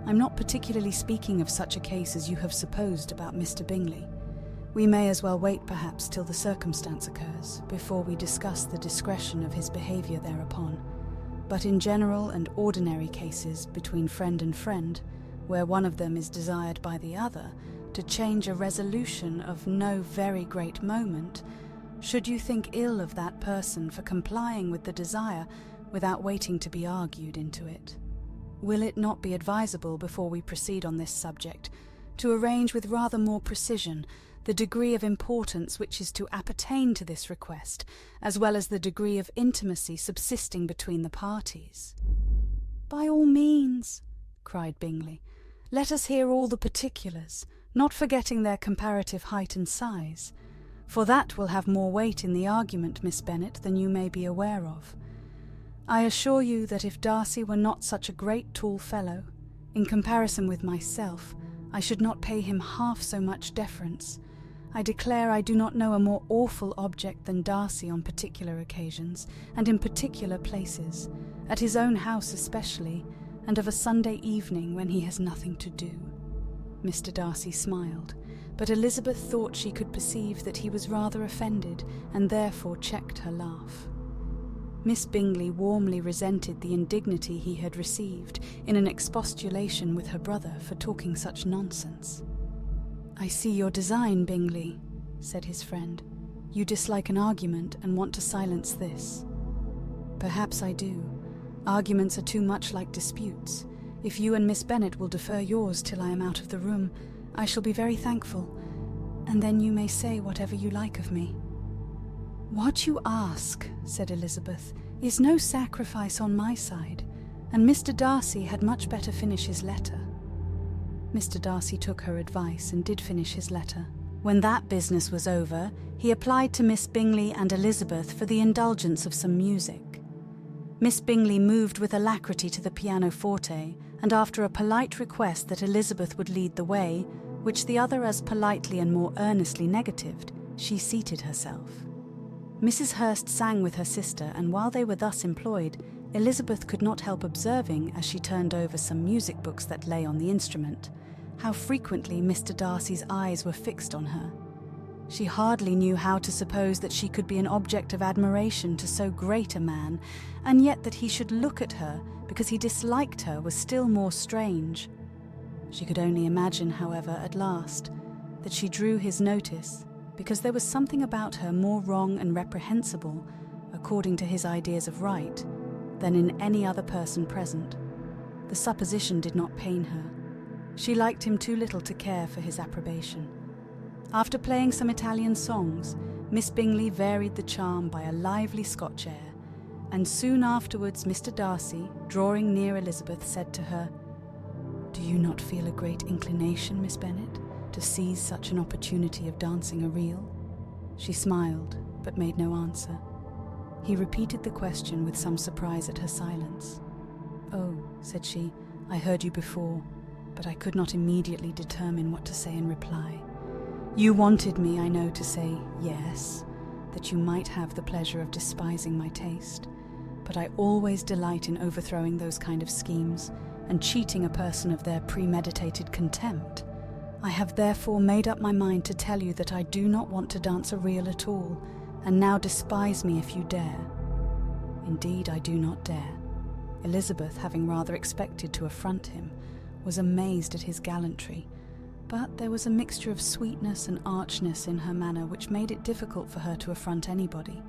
I'm not particularly speaking of such a case as you have supposed about Mr. Bingley. We may as well wait perhaps till the circumstance occurs, before we discuss the discretion of his behaviour thereupon. But in general and ordinary cases between friend and friend, where one of them is desired by the other to change a resolution of no very great moment, should you think ill of that person for complying with the desire without waiting to be argued into it, will it not be advisable, before we proceed on this subject, to arrange with rather more precision the degree of importance which is to appertain to this request, as well as the degree of intimacy subsisting between the parties? "By all means," cried Bingley. "Let us hear all the particulars, not forgetting their comparative height and size, for that will have more weight in the argument, Miss Bennet, than you may be aware of. I assure you that if Darcy were not such a great tall fellow, in comparison with myself, I should not pay him half so much deference. I declare I do not know a more awful object than Darcy on particular occasions, and in particular places, at his own house especially, and of a Sunday evening when he has nothing to do." Mr. Darcy smiled, but Elizabeth thought she could perceive that he was rather offended, and therefore checked her laugh. Miss Bingley warmly resented the indignity he had received in an expostulation with her brother for talking such nonsense. "I see your design, Bingley," said his friend. "You dislike an argument and want to silence this." "Perhaps I do. Arguments are too much like disputes. If you and Miss Bennet will defer yours till I am out of the room, I shall be very thankful, and then you may say whatever you like of me." "What you ask," said Elizabeth, "is no sacrifice on my side, and Mr. Darcy had much better finish his letter." Mr. Darcy took her advice and did finish his letter. When that business was over, he applied to Miss Bingley and Elizabeth for the indulgence of some music. Miss Bingley moved with alacrity to the pianoforte, and after a polite request that Elizabeth would lead the way, which the other as politely and more earnestly negatived, she seated herself. Mrs. Hurst sang with her sister, and while they were thus employed, Elizabeth could not help observing, as she turned over some music books that lay on the instrument, how frequently Mr. Darcy's eyes were fixed on her. She hardly knew how to suppose that she could be an object of admiration to so great a man, and yet that he should look at her because he disliked her was still more strange. She could only imagine, however, at last, that she drew his notice because there was something about her more wrong and reprehensible, according to his ideas of right, than in any other person present. The supposition did not pain her. She liked him too little to care for his approbation. After playing some Italian songs, Miss Bingley varied the charm by a lively Scotch air, and soon afterwards Mr. Darcy, drawing near Elizabeth, said to her, "Do you not feel a great inclination, Miss Bennet, to seize such an opportunity of dancing a reel?" She smiled, but made no answer. He repeated the question with some surprise at her silence. "Oh," said she, "I heard you before, but I could not immediately determine what to say in reply. You wanted me, I know, to say yes, that you might have the pleasure of despising my taste, but I always delight in overthrowing those kind of schemes and cheating a person of their premeditated contempt. I have therefore made up my mind to tell you that I do not want to dance a reel at all, and now despise me if you dare." Indeed, I do not dare. Elizabeth, having rather expected to affront him, was amazed at his gallantry, but there was a mixture of sweetness and archness in her manner which made it difficult for her to affront anybody,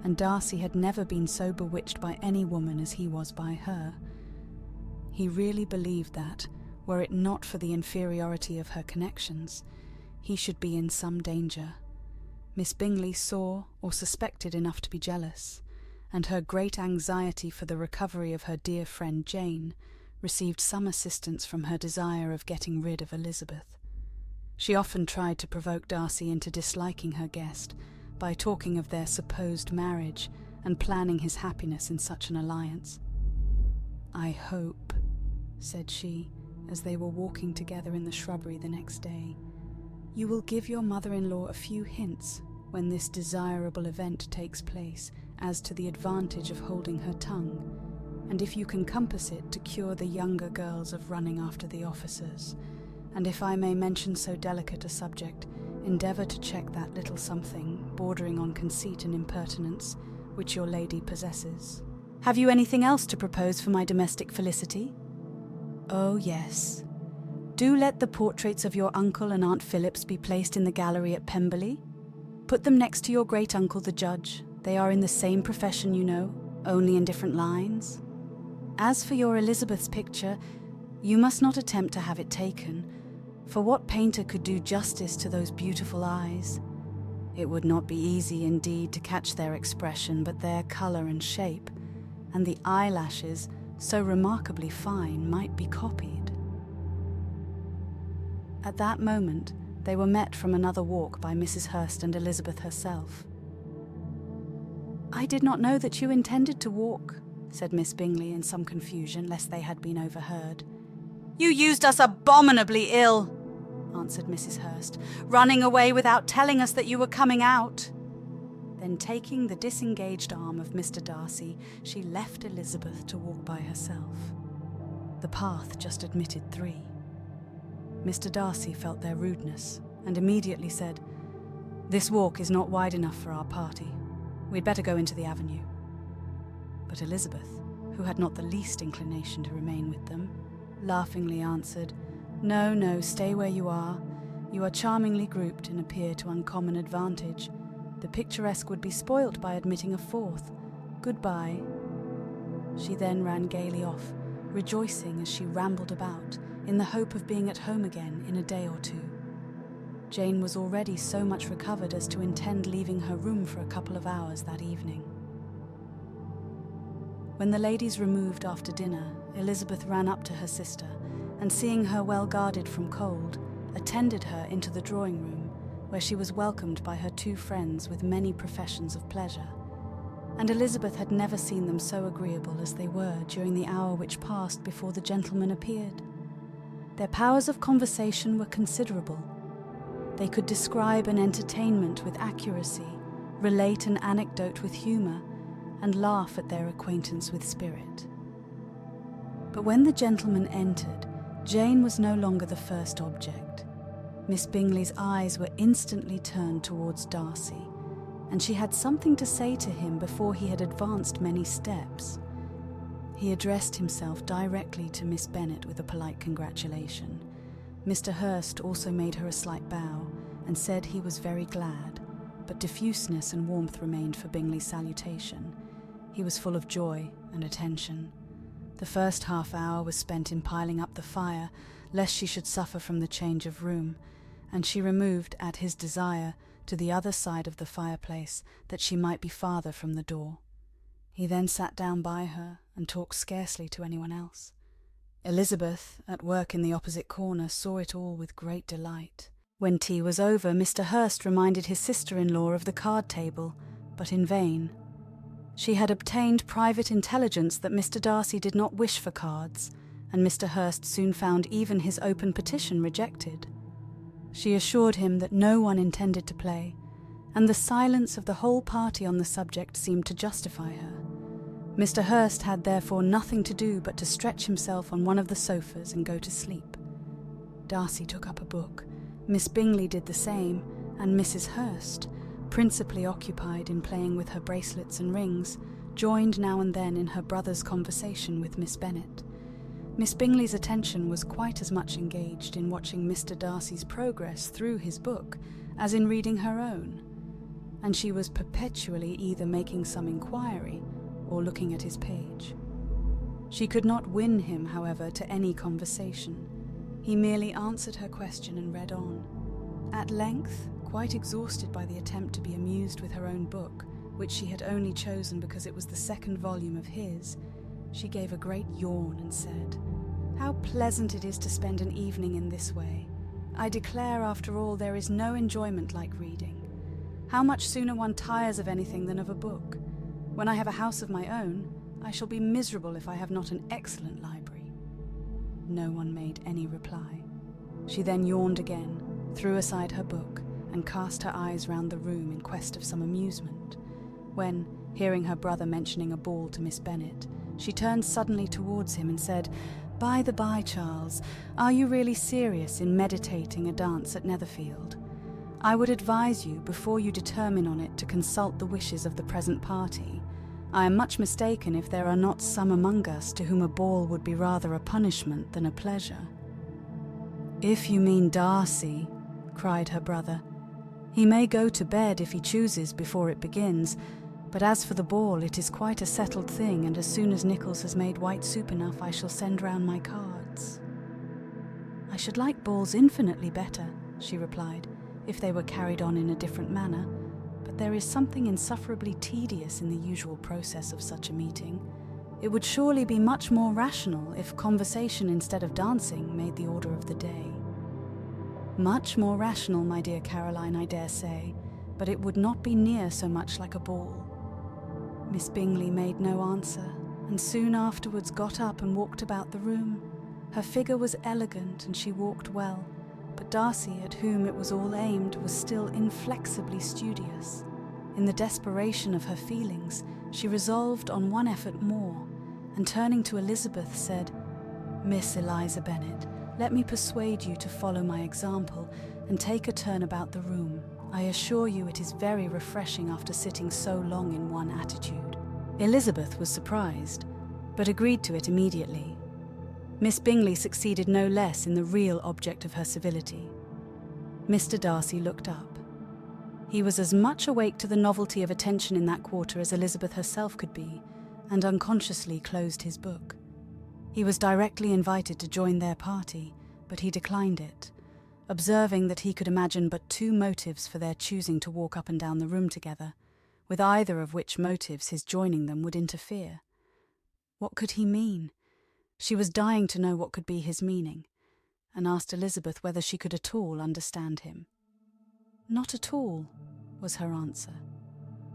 and Darcy had never been so bewitched by any woman as he was by her. He really believed that, Were it not for the inferiority of her connections, he should be in some danger. Miss Bingley saw or suspected enough to be jealous, and her great anxiety for the recovery of her dear friend Jane received some assistance from her desire of getting rid of Elizabeth. She often tried to provoke Darcy into disliking her guest by talking of their supposed marriage and planning his happiness in such an alliance. "I hope," said she, as they were walking together in the shrubbery the next day, "you will give your mother-in-law a few hints when this desirable event takes place as to the advantage of holding her tongue, and if you can compass it, to cure the younger girls of running after the officers, and if I may mention so delicate a subject, endeavour to check that little something, bordering on conceit and impertinence, which your lady possesses. Have you anything else to propose for my domestic felicity? Oh, yes. Do let the portraits of your uncle and Aunt Phillips be placed in the gallery at Pemberley. Put them next to your great-uncle the judge. They are in the same profession, you know, only in different lines. As for your Elizabeth's picture, you must not attempt to have it taken, for what painter could do justice to those beautiful eyes? It would not be easy indeed to catch their expression, but their colour and shape, and the eyelashes, so remarkably fine, might be copied. At that moment, they were met from another walk by Mrs. Hurst and Elizabeth herself. "I did not know that you intended to walk," said Miss Bingley in some confusion, lest they had been overheard. "You used us abominably ill," answered Mrs. Hurst, "running away without telling us that you were coming out." Then, taking the disengaged arm of Mr. Darcy, she left Elizabeth to walk by herself. The path just admitted 3. Mr. Darcy felt their rudeness, and immediately said, "This walk is not wide enough for our party. We'd better go into the avenue." But Elizabeth, who had not the least inclination to remain with them, laughingly answered, "No, no, stay where you are. You are charmingly grouped and appear to uncommon advantage. The picturesque would be spoilt by admitting a 4th. Goodbye." She then ran gaily off, rejoicing as she rambled about, in the hope of being at home again in a day or 2. Jane was already so much recovered as to intend leaving her room for a couple of hours that evening. When the ladies removed after dinner, Elizabeth ran up to her sister, and seeing her well guarded from cold, attended her into the drawing-room, where she was welcomed by her 2 friends with many professions of pleasure, and Elizabeth had never seen them so agreeable as they were during the hour which passed before the gentlemen appeared. Their powers of conversation were considerable. They could describe an entertainment with accuracy, relate an anecdote with humour, and laugh at their acquaintance with spirit. But when the gentlemen entered, Jane was no longer the first object. Miss Bingley's eyes were instantly turned towards Darcy, and she had something to say to him before he had advanced many steps. He addressed himself directly to Miss Bennet with a polite congratulation. Mr. Hurst also made her a slight bow, and said he was very glad, but diffuseness and warmth remained for Bingley's salutation. He was full of joy and attention. The first half-hour was spent in piling up the fire, lest she should suffer from the change of room, and she removed, at his desire, to the other side of the fireplace, that she might be farther from the door. He then sat down by her, and talked scarcely to anyone else. Elizabeth, at work in the opposite corner, saw it all with great delight. When tea was over, Mr. Hurst reminded his sister-in-law of the card-table, but in vain. She had obtained private intelligence that Mr. Darcy did not wish for cards, and Mr. Hurst soon found even his open petition rejected. She assured him that no one intended to play, and the silence of the whole party on the subject seemed to justify her. Mr. Hurst had therefore nothing to do but to stretch himself on one of the sofas and go to sleep. Darcy took up a book, Miss Bingley did the same, and Mrs. Hurst, principally occupied in playing with her bracelets and rings, joined now and then in her brother's conversation with Miss Bennet. Miss Bingley's attention was quite as much engaged in watching Mr. Darcy's progress through his book as in reading her own, and she was perpetually either making some inquiry or looking at his page. She could not win him, however, to any conversation, He merely answered her question and read on. At length, quite exhausted by the attempt to be amused with her own book, which she had only chosen because it was the second volume of his, she gave a great yawn and said, "How pleasant it is to spend an evening in this way. I declare, after all, there is no enjoyment like reading. How much sooner one tires of anything than of a book. When I have a house of my own, I shall be miserable if I have not an excellent library." No one made any reply. She then yawned again, threw aside her book, and cast her eyes round the room in quest of some amusement, when, hearing her brother mentioning a ball to Miss Bennet, she turned suddenly towards him and said, "By the by, Charles, are you really serious in meditating a dance at Netherfield? I would advise you, before you determine on it, to consult the wishes of the present party. I am much mistaken if there are not some among us to whom a ball would be rather a punishment than a pleasure." "If you mean Darcy," cried her brother, "he may go to bed if he chooses before it begins, but as for the ball, it is quite a settled thing, and as soon as Nichols has made white soup enough, I shall send round my cards." "I should like balls infinitely better," she replied, "if they were carried on in a different manner, but there is something insufferably tedious in the usual process of such a meeting. It would surely be much more rational if conversation instead of dancing made the order of the day." "Much more rational, my dear Caroline, I dare say, but it would not be near so much like a ball." Miss Bingley made no answer, and soon afterwards got up and walked about the room. Her figure was elegant and she walked well, but Darcy, at whom it was all aimed, was still inflexibly studious. In the desperation of her feelings, she resolved on one effort more, and turning to Elizabeth said, "Miss Eliza Bennet, let me persuade you to follow my example and take a turn about the room. I assure you it is very refreshing after sitting so long in one attitude." Elizabeth was surprised, but agreed to it immediately. Miss Bingley succeeded no less in the real object of her civility. Mr. Darcy looked up. He was as much awake to the novelty of attention in that quarter as Elizabeth herself could be, and unconsciously closed his book. He was directly invited to join their party, but he declined it, observing that he could imagine but two motives for their choosing to walk up and down the room together, with either of which motives his joining them would interfere. What could he mean? She was dying to know what could be his meaning, and asked Elizabeth whether she could at all understand him. "Not at all," was her answer.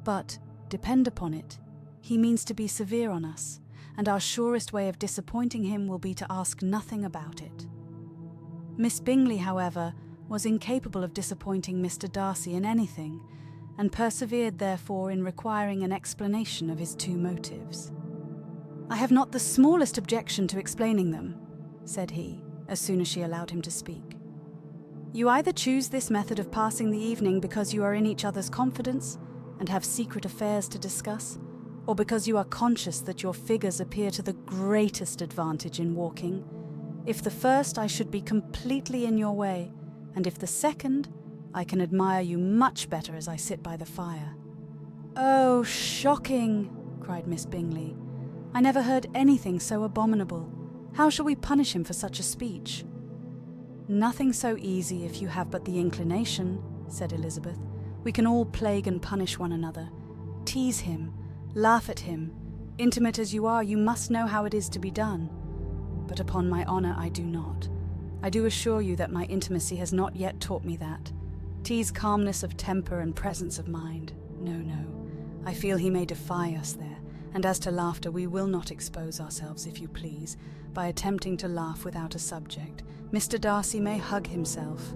"But, depend upon it, he means to be severe on us, and our surest way of disappointing him will be to ask nothing about it." Miss Bingley, however, was incapable of disappointing Mr. Darcy in anything, and persevered therefore in requiring an explanation of his two motives. "I have not the smallest objection to explaining them," said he, as soon as she allowed him to speak. "You either choose this method of passing the evening because you are in each other's confidence and have secret affairs to discuss, or because you are conscious that your figures appear to the greatest advantage in walking. If the first, I should be completely in your way, and if the second, I can admire you much better as I sit by the fire." "Oh, shocking!" cried Miss Bingley. "I never heard anything so abominable. How shall we punish him for such a speech?" "Nothing so easy if you have but the inclination," said Elizabeth. "We can all plague and punish one another. Tease him, laugh at him. Intimate as you are, you must know how it is to be done. But upon my honour, I do not. I do assure you that my intimacy has not yet taught me that. Tease calmness of temper and presence of mind. No, no. I feel he may defy us there. And as to laughter, we will not expose ourselves, if you please, by attempting to laugh without a subject. Mr. Darcy may hug himself."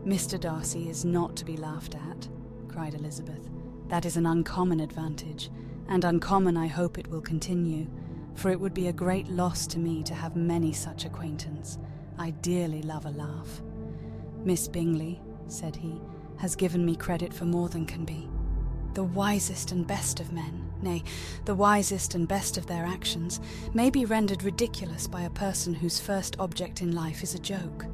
"Mr. Darcy is not to be laughed at," cried Elizabeth. "That is an uncommon advantage, and uncommon I hope it will continue, for it would be a great loss to me to have many such acquaintance. I dearly love a laugh. Miss Bingley," said he, "has given me credit for more than can be. The wisest and best of men, nay, the wisest and best of their actions, may be rendered ridiculous by a person whose first object in life is a joke."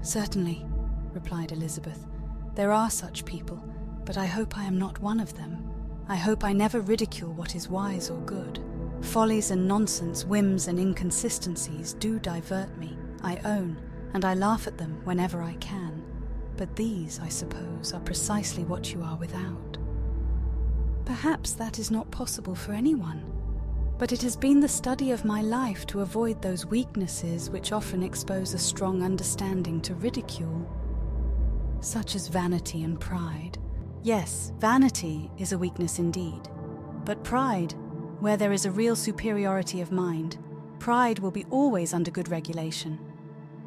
"Certainly," replied Elizabeth, "there are such people, but I hope I am not one of them. I hope I never ridicule what is wise or good. Follies and nonsense, whims and inconsistencies do divert me, I own, and I laugh at them whenever I can. But these, I suppose, are precisely what you are without. Perhaps that is not possible for anyone, but it has been the study of my life to avoid those weaknesses which often expose a strong understanding to ridicule, such as vanity and pride. Yes, vanity is a weakness indeed, but pride, where there is a real superiority of mind, pride will be always under good regulation.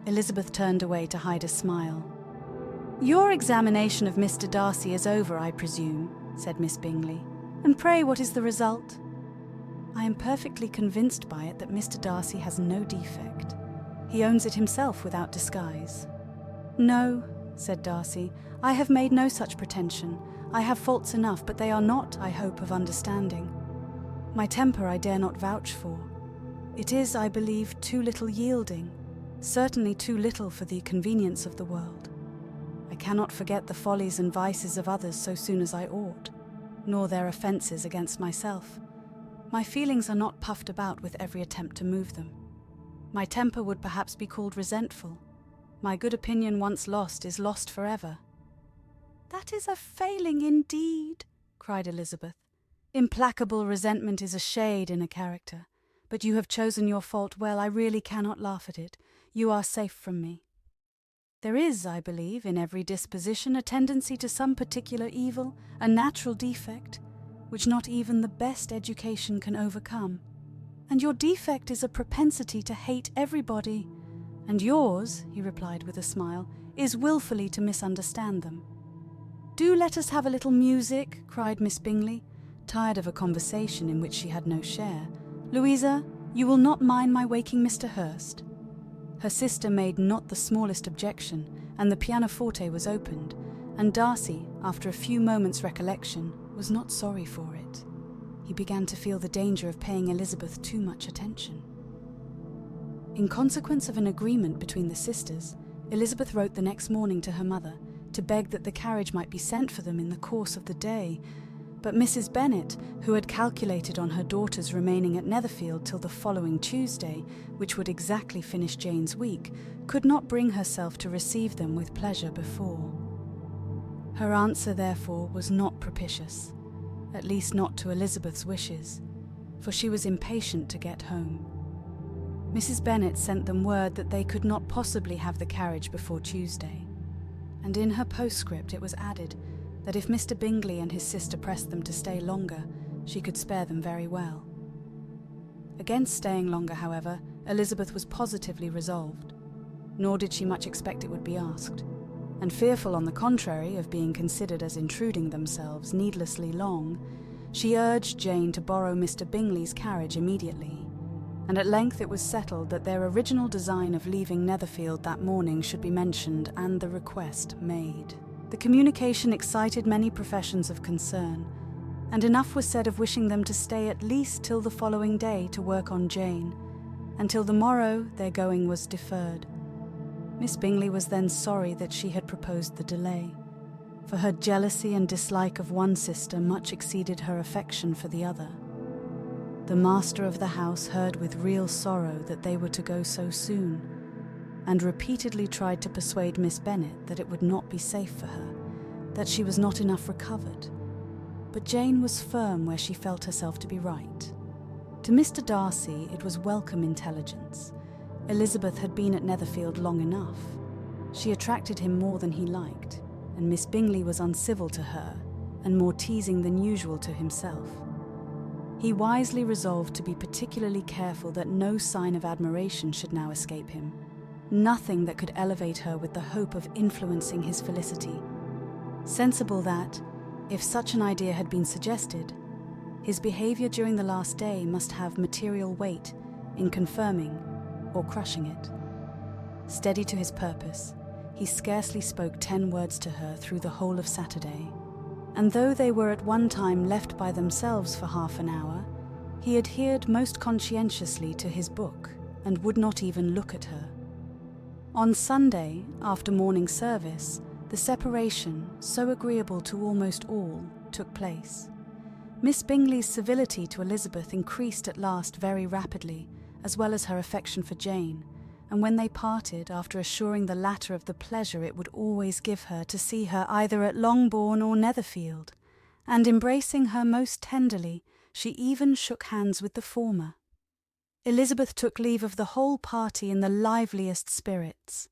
Elizabeth turned away to hide a smile. "Your examination of Mr. Darcy is over, I presume," said Miss Bingley. "And pray, what is the result?" "I am perfectly convinced by it that Mr. Darcy has no defect. He owns it himself without disguise." "No," said Darcy, "I have made no such pretension. I have faults enough, but they are not, I hope, of understanding. My temper I dare not vouch for. It is, I believe, too little yielding, certainly too little for the convenience of the world. I cannot forget the follies and vices of others so soon as I ought, nor their offences against myself. My feelings are not puffed about with every attempt to move them. My temper would perhaps be called resentful. My good opinion once lost is lost forever." "That is a failing indeed," cried Elizabeth. "Implacable resentment is a shade in a character. But you have chosen your fault well. I really cannot laugh at it. You are safe from me. There is, I believe, in every disposition a tendency to some particular evil, a natural defect, which not even the best education can overcome. And your defect is a propensity to hate everybody, and yours," he replied with a smile, "is wilfully to misunderstand them." "Do let us have a little music," cried Miss Bingley, tired of a conversation in which she had no share. "Louisa, you will not mind my waking Mr. Hurst?" Her sister made not the smallest objection, and the pianoforte was opened, and Darcy, after a few moments' recollection, was not sorry for it. He began to feel the danger of paying Elizabeth too much attention. In consequence of an agreement between the sisters, Elizabeth wrote the next morning to her mother to beg that the carriage might be sent for them in the course of the day, but Mrs. Bennet, who had calculated on her daughters remaining at Netherfield till the following Tuesday, which would exactly finish Jane's week, could not bring herself to receive them with pleasure before. Her answer, therefore, was not propitious, at least not to Elizabeth's wishes, for she was impatient to get home. Mrs. Bennet sent them word that they could not possibly have the carriage before Tuesday, and in her postscript it was added that if Mr. Bingley and his sister pressed them to stay longer, she could spare them very well. Against staying longer, however, Elizabeth was positively resolved, nor did she much expect it would be asked, and fearful, on the contrary, of being considered as intruding themselves needlessly long, she urged Jane to borrow Mr. Bingley's carriage immediately, and at length it was settled that their original design of leaving Netherfield that morning should be mentioned and the request made. The communication excited many professions of concern, and enough was said of wishing them to stay at least till the following day to work on Jane, and till the morrow their going was deferred. Miss Bingley was then sorry that she had proposed the delay, for her jealousy and dislike of one sister much exceeded her affection for the other. The master of the house heard with real sorrow that they were to go so soon, and repeatedly tried to persuade Miss Bennet that it would not be safe for her, that she was not enough recovered. But Jane was firm where she felt herself to be right. To Mr. Darcy it was welcome intelligence. Elizabeth had been at Netherfield long enough. She attracted him more than he liked, and Miss Bingley was uncivil to her, and more teasing than usual to himself. He wisely resolved to be particularly careful that no sign of admiration should now escape him, nothing that could elevate her with the hope of influencing his felicity, sensible that, if such an idea had been suggested, his behaviour during the last day must have material weight in confirming or crushing it. Steady to his purpose, he scarcely spoke 10 words to her through the whole of Saturday, and though they were at one time left by themselves for half an hour, he adhered most conscientiously to his book and would not even look at her. On Sunday, after morning service, the separation, so agreeable to almost all, took place. Miss Bingley's civility to Elizabeth increased at last very rapidly, as well as her affection for Jane, and when they parted, after assuring the latter of the pleasure it would always give her to see her either at Longbourn or Netherfield, and embracing her most tenderly, she even shook hands with the former. Elizabeth took leave of the whole party in the liveliest spirits.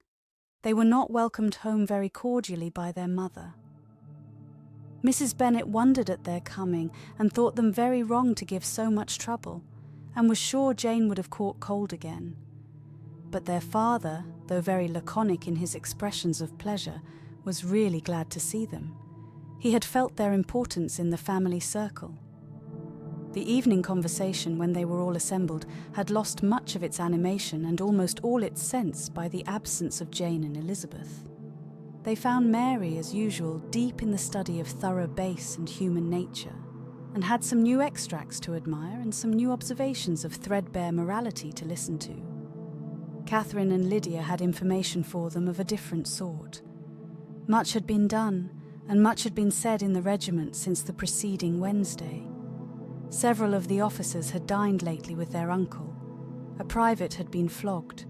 They were not welcomed home very cordially by their mother. Mrs. Bennet wondered at their coming and thought them very wrong to give so much trouble, and was sure Jane would have caught cold again. But their father, though very laconic in his expressions of pleasure, was really glad to see them. He had felt their importance in the family circle. The evening conversation, when they were all assembled, had lost much of its animation and almost all its sense by the absence of Jane and Elizabeth. They found Mary, as usual, deep in the study of thorough base and human nature, and had some new extracts to admire and some new observations of threadbare morality to listen to. Catherine and Lydia had information for them of a different sort. Much had been done, and much had been said in the regiment since the preceding Wednesday. Several of the officers had dined lately with their uncle. A private had been flogged,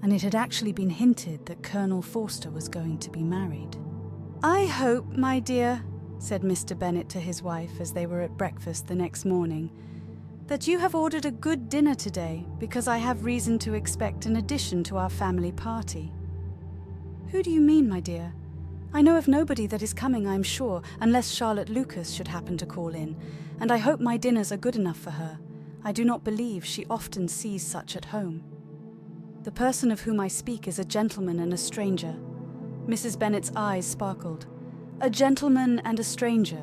and it had actually been hinted that Colonel Forster was going to be married. "I hope, my dear," said Mr. Bennet to his wife as they were at breakfast the next morning, "that you have ordered a good dinner today, because I have reason to expect an addition to our family party." "Who do you mean, my dear? I know of nobody that is coming, I am sure, unless Charlotte Lucas should happen to call in, and I hope my dinners are good enough for her. I do not believe she often sees such at home." "The person of whom I speak is a gentleman and a stranger." Mrs. Bennet's eyes sparkled. "A gentleman and a stranger.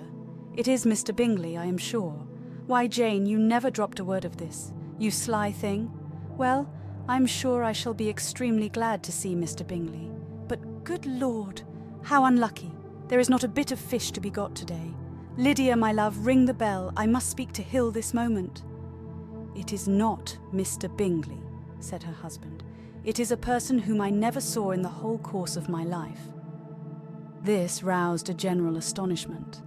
It is Mr. Bingley, I am sure. Why, Jane, you never dropped a word of this, you sly thing. Well, I'm sure I shall be extremely glad to see Mr. Bingley. But, good Lord, how unlucky. There is not a bit of fish to be got today. Lydia, my love, ring the bell. I must speak to Hill this moment." "It is not Mr. Bingley," said her husband. "It is a person whom I never saw in the whole course of my life." This roused a general astonishment,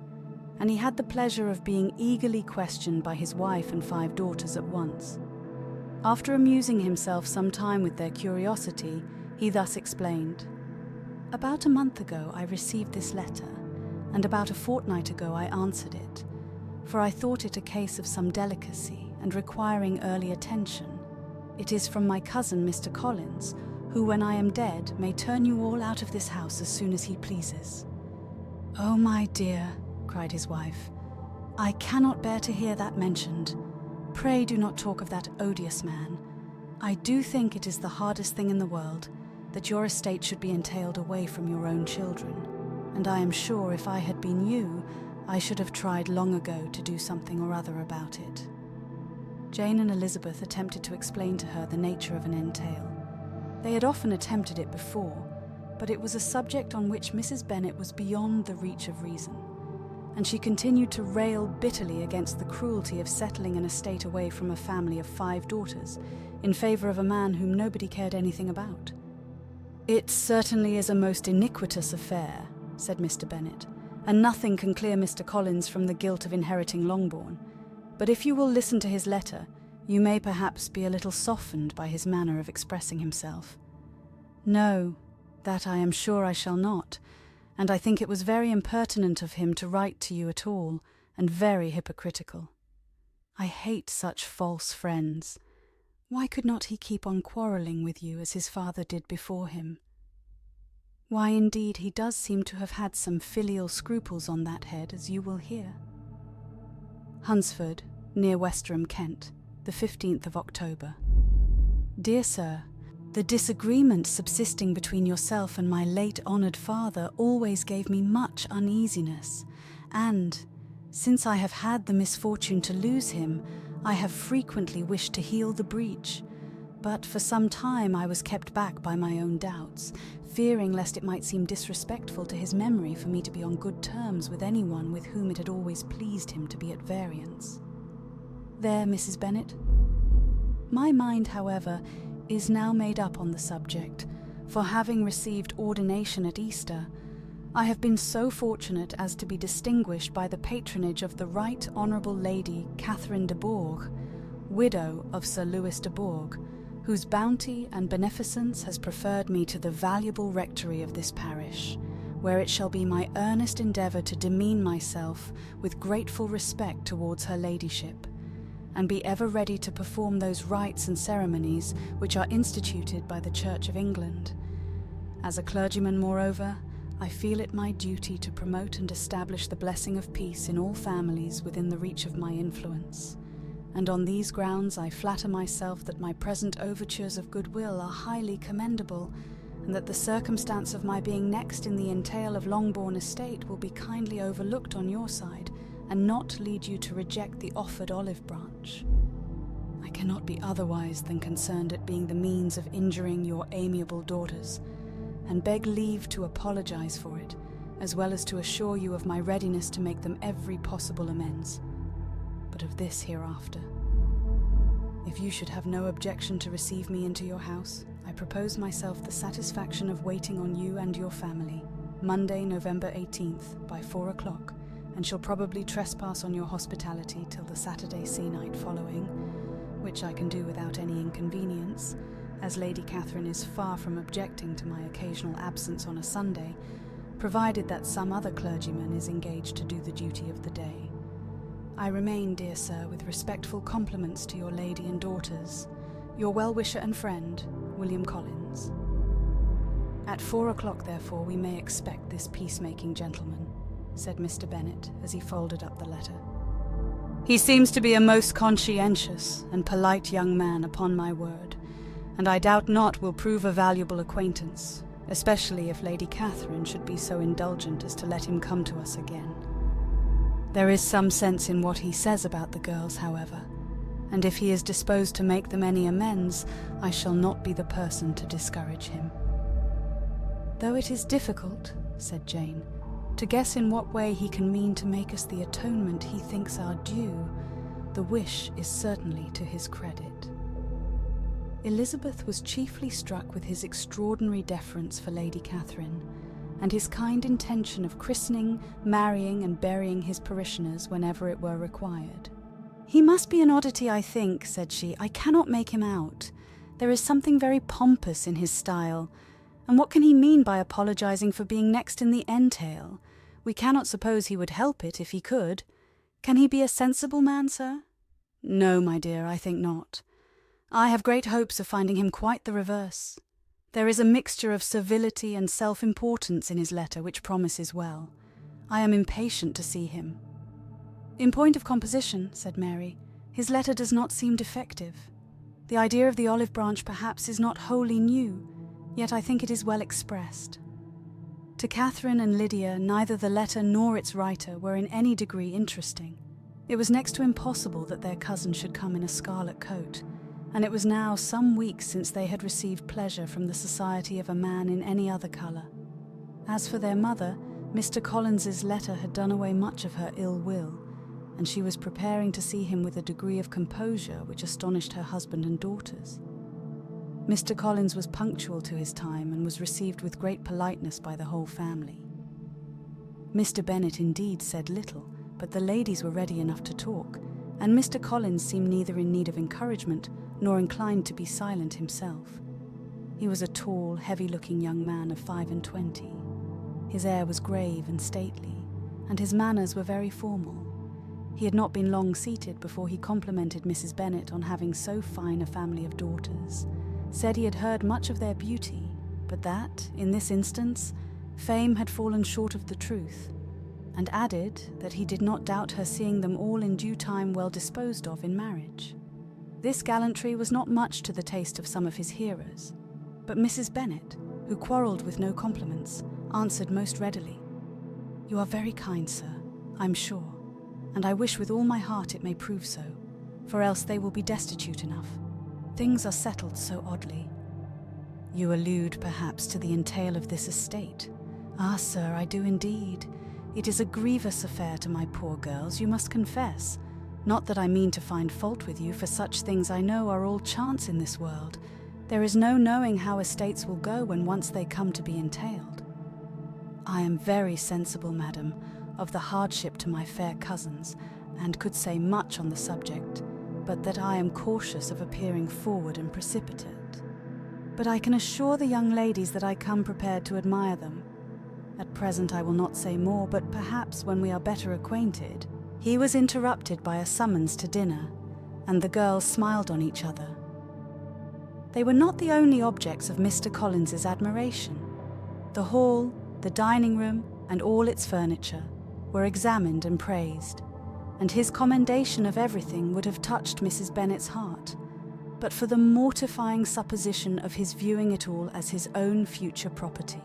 and he had the pleasure of being eagerly questioned by his wife and 5 daughters at once. After amusing himself some time with their curiosity, he thus explained: "About a month ago I received this letter, and about a fortnight ago I answered it, for I thought it a case of some delicacy and requiring early attention. It is from my cousin Mr. Collins, who, when I am dead, may turn you all out of this house as soon as he pleases." "Oh, my dear," cried his wife, "I cannot bear to hear that mentioned. Pray do not talk of that odious man. I do think it is the hardest thing in the world, that your estate should be entailed away from your own children, and I am sure if I had been you, I should have tried long ago to do something or other about it." Jane and Elizabeth attempted to explain to her the nature of an entail. They had often attempted it before, but it was a subject on which Mrs. Bennet was beyond the reach of reason, and she continued to rail bitterly against the cruelty of settling an estate away from a family of 5 daughters in favour of a man whom nobody cared anything about. "It certainly is a most iniquitous affair," said Mr. Bennet, "and nothing can clear Mr. Collins from the guilt of inheriting Longbourn. But if you will listen to his letter, you may perhaps be a little softened by his manner of expressing himself." "No, that I am sure I shall not, and I think it was very impertinent of him to write to you at all, and very hypocritical. I hate such false friends. Why could not he keep on quarrelling with you as his father did before him? Why, indeed, he does seem to have had some filial scruples on that head, as you will hear." Hunsford, near Westerham, Kent, the 15th of October. "Dear Sir, the disagreement subsisting between yourself and my late honoured father always gave me much uneasiness, and, since I have had the misfortune to lose him, I have frequently wished to heal the breach, but for some time I was kept back by my own doubts, fearing lest it might seem disrespectful to his memory for me to be on good terms with anyone with whom it had always pleased him to be at variance. There, Mrs. Bennet. My mind, however, is now made up on the subject, for having received ordination at Easter, I have been so fortunate as to be distinguished by the patronage of the Right Honourable Lady Catherine de Bourgh, widow of Sir Louis de Bourgh, whose bounty and beneficence has preferred me to the valuable rectory of this parish, where it shall be my earnest endeavour to demean myself with grateful respect towards her ladyship, and be ever ready to perform those rites and ceremonies which are instituted by the Church of England. As a clergyman, moreover, I feel it my duty to promote and establish the blessing of peace in all families within the reach of my influence, and on these grounds I flatter myself that my present overtures of goodwill are highly commendable, and that the circumstance of my being next in the entail of Longbourn estate will be kindly overlooked on your side, and not lead you to reject the offered olive branch. I cannot be otherwise than concerned at being the means of injuring your amiable daughters, and beg leave to apologize for it, as well as to assure you of my readiness to make them every possible amends. But of this hereafter. If you should have no objection to receive me into your house, I propose myself the satisfaction of waiting on you and your family, Monday, November 18th, by 4 o'clock, and shall probably trespass on your hospitality till the Saturday se'night following, which I can do without any inconvenience, as Lady Catherine is far from objecting to my occasional absence on a Sunday, provided that some other clergyman is engaged to do the duty of the day. I remain, dear sir, with respectful compliments to your lady and daughters, your well-wisher and friend, William Collins. At 4 o'clock, therefore, we may expect this peacemaking gentleman, said Mr. Bennet as he folded up the letter. He seems to be a most conscientious and polite young man, upon my word, and I doubt not will prove a valuable acquaintance, especially if Lady Catherine should be so indulgent as to let him come to us again. There is some sense in what he says about the girls, however, and if he is disposed to make them any amends, I shall not be the person to discourage him. Though it is difficult, said Jane, to guess in what way he can mean to make us the atonement he thinks our due, the wish is certainly to his credit. Elizabeth was chiefly struck with his extraordinary deference for Lady Catherine, and his kind intention of christening, marrying, and burying his parishioners whenever it were required. He must be an oddity, I think, said she. I cannot make him out. There is something very pompous in his style, and what can he mean by apologizing for being next in the entail? We cannot suppose he would help it if he could. Can he be a sensible man, sir? No, my dear, I think not. I have great hopes of finding him quite the reverse. There is a mixture of servility and self-importance in his letter which promises well. I am impatient to see him. In point of composition, said Mary, his letter does not seem defective. The idea of the olive branch perhaps is not wholly new, yet I think it is well expressed. To Catherine and Lydia, neither the letter nor its writer were in any degree interesting. It was next to impossible that their cousin should come in a scarlet coat, and it was now some weeks since they had received pleasure from the society of a man in any other colour. As for their mother, Mr. Collins's letter had done away much of her ill will, and she was preparing to see him with a degree of composure which astonished her husband and daughters. Mr. Collins was punctual to his time and was received with great politeness by the whole family. Mr. Bennet indeed said little, but the ladies were ready enough to talk, and Mr. Collins seemed neither in need of encouragement nor inclined to be silent himself. He was a tall, heavy-looking young man of 25. His air was grave and stately, and his manners were very formal. He had not been long seated before he complimented Mrs. Bennet on having so fine a family of daughters, said he had heard much of their beauty, but that, in this instance, fame had fallen short of the truth, and added that he did not doubt her seeing them all in due time well disposed of in marriage. This gallantry was not much to the taste of some of his hearers, but Mrs. Bennet, who quarrelled with no compliments, answered most readily, "You are very kind, sir, I'm sure, and I wish with all my heart it may prove so, for else they will be destitute enough. Things are settled so oddly." "You allude, perhaps, to the entail of this estate." "Ah, sir, I do indeed. It is a grievous affair to my poor girls, you must confess. Not that I mean to find fault with you, for such things I know are all chance in this world. There is no knowing how estates will go when once they come to be entailed. I am very sensible, madam, of the hardship to my fair cousins, and could say much on the subject, but that I am cautious of appearing forward and precipitate. But I can assure the young ladies that I come prepared to admire them. At present I will not say more, but perhaps when we are better acquainted." He was interrupted by a summons to dinner, and the girls smiled on each other. They were not the only objects of Mr. Collins's admiration. The hall, the dining room, and all its furniture were examined and praised, and his commendation of everything would have touched Mrs. Bennet's heart, but for the mortifying supposition of his viewing it all as his own future property.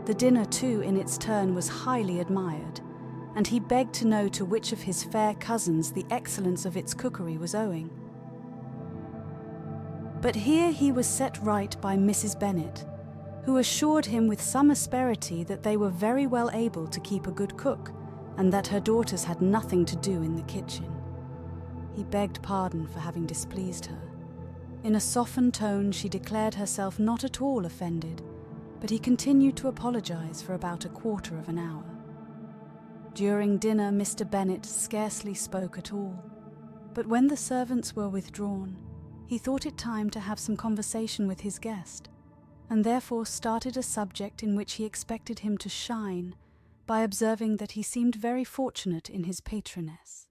The dinner, too, in its turn was highly admired, and he begged to know to which of his fair cousins the excellence of its cookery was owing. But here he was set right by Mrs. Bennet, who assured him with some asperity that they were very well able to keep a good cook, and that her daughters had nothing to do in the kitchen. He begged pardon for having displeased her. In a softened tone she declared herself not at all offended, but he continued to apologize for about a quarter of an hour. During dinner Mr. Bennet scarcely spoke at all, but when the servants were withdrawn, he thought it time to have some conversation with his guest, and therefore started a subject in which he expected him to shine by observing that he seemed very fortunate in his patroness.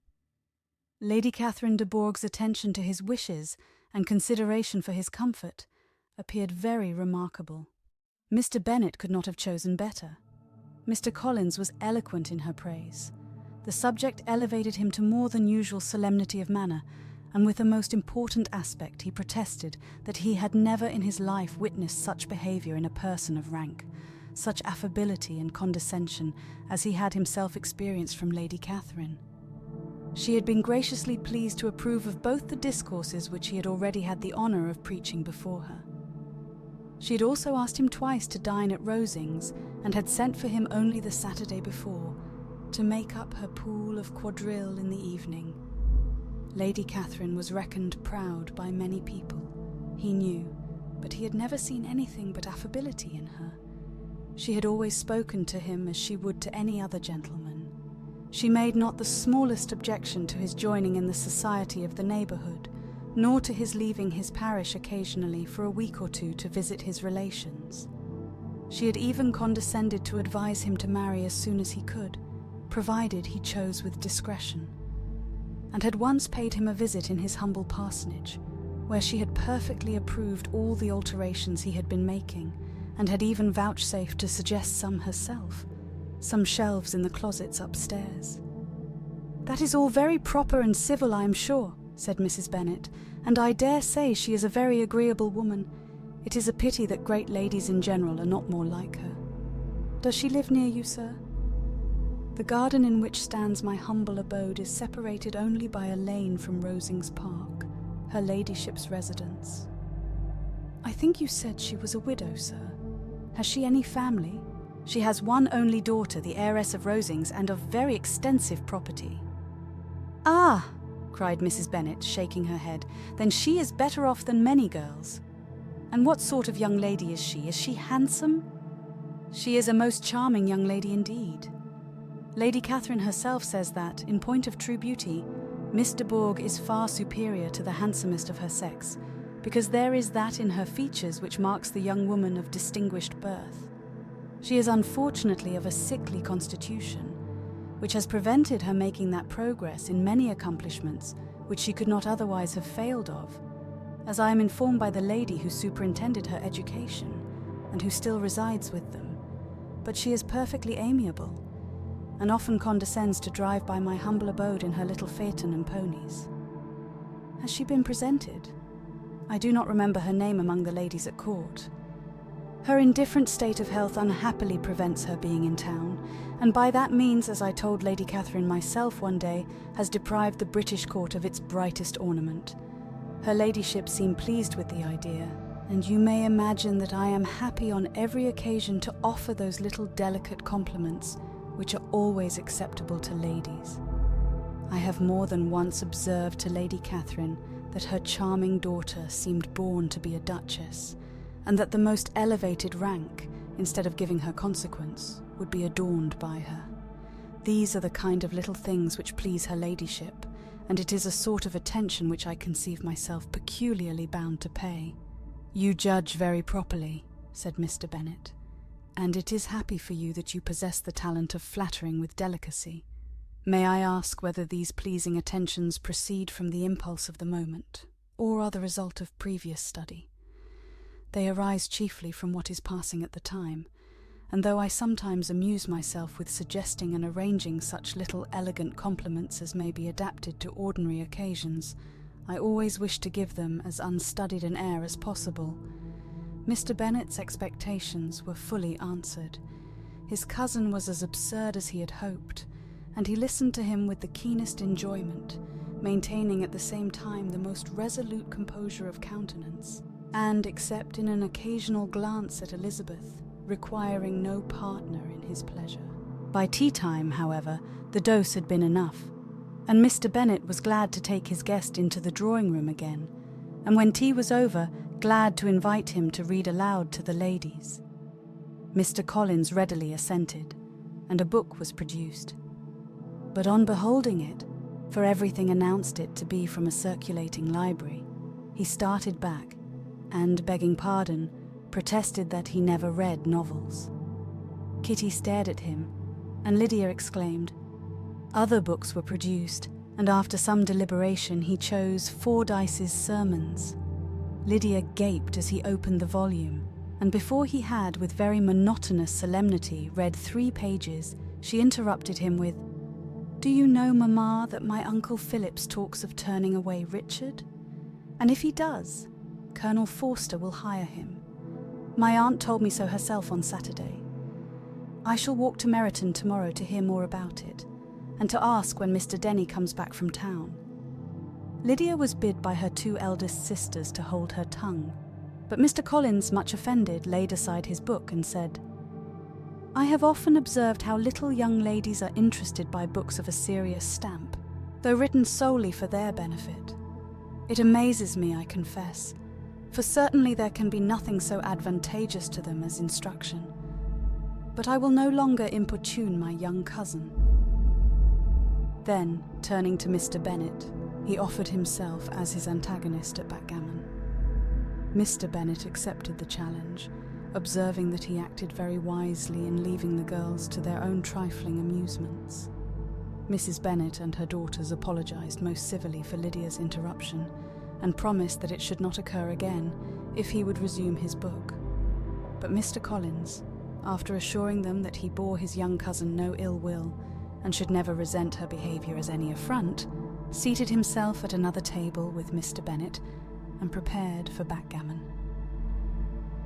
Lady Catherine de Bourgh's attention to his wishes and consideration for his comfort appeared very remarkable. Mr. Bennet could not have chosen better. Mr. Collins was eloquent in her praise. The subject elevated him to more than usual solemnity of manner, and with a most important aspect he protested that he had never in his life witnessed such behaviour in a person of rank, such affability and condescension as he had himself experienced from Lady Catherine. She had been graciously pleased to approve of both the discourses which he had already had the honour of preaching before her. She had also asked him twice to dine at Rosings, and had sent for him only the Saturday before, to make up her pool of quadrille in the evening. Lady Catherine was reckoned proud by many people, he knew, but he had never seen anything but affability in her. She had always spoken to him as she would to any other gentleman. She made not the smallest objection to his joining in the society of the neighbourhood, nor to his leaving his parish occasionally for a week or two to visit his relations. She had even condescended to advise him to marry as soon as he could, provided he chose with discretion, and had once paid him a visit in his humble parsonage, where she had perfectly approved all the alterations he had been making, and had even vouchsafed to suggest some herself, some shelves in the closets upstairs. "That is all very proper and civil, I am sure," said Mrs. Bennet, "and I dare say she is a very agreeable woman. It is a pity that great ladies in general are not more like her. Does she live near you, sir?" "The garden in which stands my humble abode is separated only by a lane from Rosings Park, her ladyship's residence." "I think you said she was a widow, sir. Has she any family?" "She has one only daughter, the heiress of Rosings, and of very extensive property." "Ah!" cried Mrs. Bennet, shaking her head, "then she is better off than many girls. And what sort of young lady is she? Is she handsome?" "She is a most charming young lady indeed. Lady Catherine herself says that, in point of true beauty, Miss de Bourgh is far superior to the handsomest of her sex, because there is that in her features which marks the young woman of distinguished birth. She is unfortunately of a sickly constitution, which has prevented her making that progress in many accomplishments which she could not otherwise have failed of, as I am informed by the lady who superintended her education, and who still resides with them. But she is perfectly amiable, and often condescends to drive by my humble abode in her little phaeton and ponies." "Has she been presented?" "I do not remember her name among the ladies at court. Her indifferent state of health unhappily prevents her being in town, and by that means, as I told Lady Catherine myself one day, has deprived the British court of its brightest ornament. Her ladyship seemed pleased with the idea, and you may imagine that I am happy on every occasion to offer those little delicate compliments which are always acceptable to ladies. I have more than once observed to Lady Catherine that her charming daughter seemed born to be a duchess, and that the most elevated rank, instead of giving her consequence, would be adorned by her. These are the kind of little things which please her ladyship, and it is a sort of attention which I conceive myself peculiarly bound to pay." "You judge very properly," said Mr. Bennet, "and it is happy for you that you possess the talent of flattering with delicacy. May I ask whether these pleasing attentions proceed from the impulse of the moment, or are the result of previous study?" "They arise chiefly from what is passing at the time, and though I sometimes amuse myself with suggesting and arranging such little elegant compliments as may be adapted to ordinary occasions, I always wish to give them as unstudied an air as possible." Mr. Bennet's expectations were fully answered. His cousin was as absurd as he had hoped, and he listened to him with the keenest enjoyment, maintaining at the same time the most resolute composure of countenance, and, except in an occasional glance at Elizabeth, requiring no partner in his pleasure. By tea-time, however, the dose had been enough, and Mr. Bennet was glad to take his guest into the drawing-room again, and when tea was over, glad to invite him to read aloud to the ladies. Mr. Collins readily assented, and a book was produced. But on beholding it, for everything announced it to be from a circulating library, he started back, and, begging pardon, protested that he never read novels. Kitty stared at him, and Lydia exclaimed. Other books were produced, and after some deliberation he chose Fordyce's Sermons. Lydia gaped as he opened the volume, and before he had, with very monotonous solemnity, read 3 pages, she interrupted him with, "Do you know, Mamma, that my Uncle Phillips talks of turning away Richard? And if he does, Colonel Forster will hire him. My aunt told me so herself on Saturday. I shall walk to Meryton tomorrow to hear more about it, and to ask when Mr. Denny comes back from town." Lydia was bid by her 2 eldest sisters to hold her tongue, but Mr. Collins, much offended, laid aside his book and said, "I have often observed how little young ladies are interested by books of a serious stamp, though written solely for their benefit. It amazes me, I confess, for certainly there can be nothing so advantageous to them as instruction. But I will no longer importune my young cousin." Then, turning to Mr. Bennet, he offered himself as his antagonist at backgammon. Mr. Bennet accepted the challenge, observing that he acted very wisely in leaving the girls to their own trifling amusements. Mrs. Bennet and her daughters apologized most civilly for Lydia's interruption, and promised that it should not occur again if he would resume his book. But Mr. Collins, after assuring them that he bore his young cousin no ill will, and should never resent her behaviour as any affront, seated himself at another table with Mr. Bennet, and prepared for backgammon.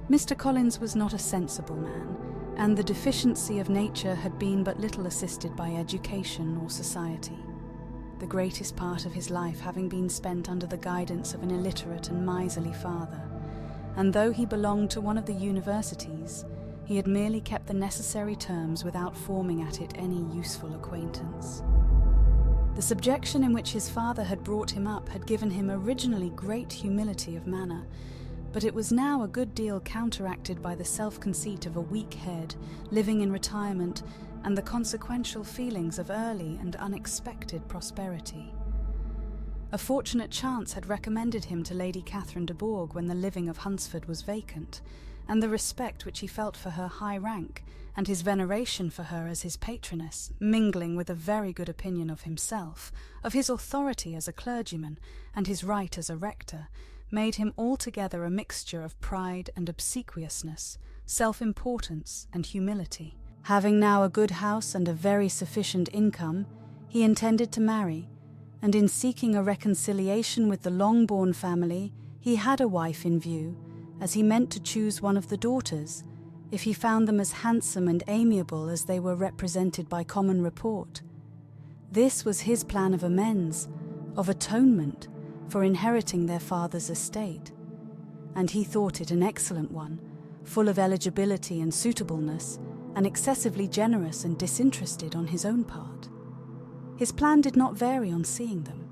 Mr. Collins was not a sensible man, and the deficiency of nature had been but little assisted by education or society, the greatest part of his life having been spent under the guidance of an illiterate and miserly father, and though he belonged to one of the universities, he had merely kept the necessary terms without forming at it any useful acquaintance. The subjection in which his father had brought him up had given him originally great humility of manner, but it was now a good deal counteracted by the self-conceit of a weak head, living in retirement, and the consequential feelings of early and unexpected prosperity. A fortunate chance had recommended him to Lady Catherine de Bourgh when the living of Hunsford was vacant, and the respect which he felt for her high rank, and his veneration for her as his patroness, mingling with a very good opinion of himself, of his authority as a clergyman, and his right as a rector, made him altogether a mixture of pride and obsequiousness, self-importance and humility. Having now a good house and a very sufficient income, he intended to marry, and in seeking a reconciliation with the Longbourn family, he had a wife in view, as he meant to choose one of the daughters, if he found them as handsome and amiable as they were represented by common report. This was his plan of amends, of atonement, for inheriting their father's estate, and he thought it an excellent one, full of eligibility and suitableness, and excessively generous and disinterested on his own part. His plan did not vary on seeing them.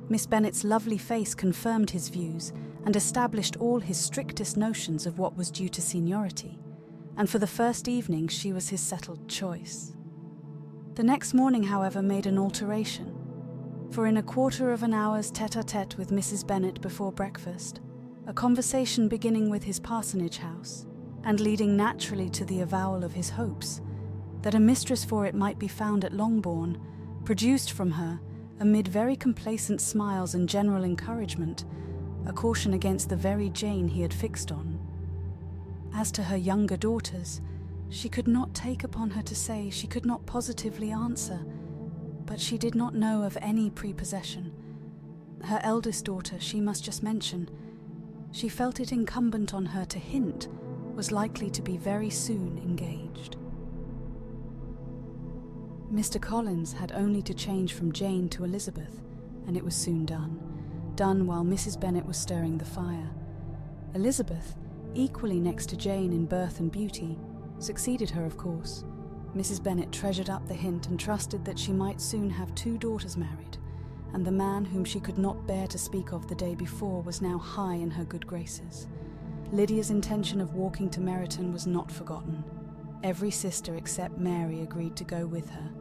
Miss Bennet's lovely face confirmed his views and established all his strictest notions of what was due to seniority, and for the first evening she was his settled choice. The next morning, however, made an alteration, for in a quarter of an hour's tête-à-tête with Mrs. Bennet before breakfast, a conversation beginning with his parsonage house, and leading naturally to the avowal of his hopes, that a mistress for it might be found at Longbourn, produced from her, amid very complacent smiles and general encouragement, a caution against the very Jane he had fixed on. As to her younger daughters, she could not take upon her to say, she could not positively answer, but she did not know of any prepossession. Her eldest daughter, she must just mention, she felt it incumbent on her to hint, was likely to be very soon engaged. Mr. Collins had only to change from Jane to Elizabeth, and it was soon done while Mrs. Bennet was stirring the fire. Elizabeth, equally next to Jane in birth and beauty, succeeded her, of course. Mrs. Bennet treasured up the hint and trusted that she might soon have 2 daughters married, and the man whom she could not bear to speak of the day before was now high in her good graces. Lydia's intention of walking to Meryton was not forgotten. Every sister except Mary agreed to go with her,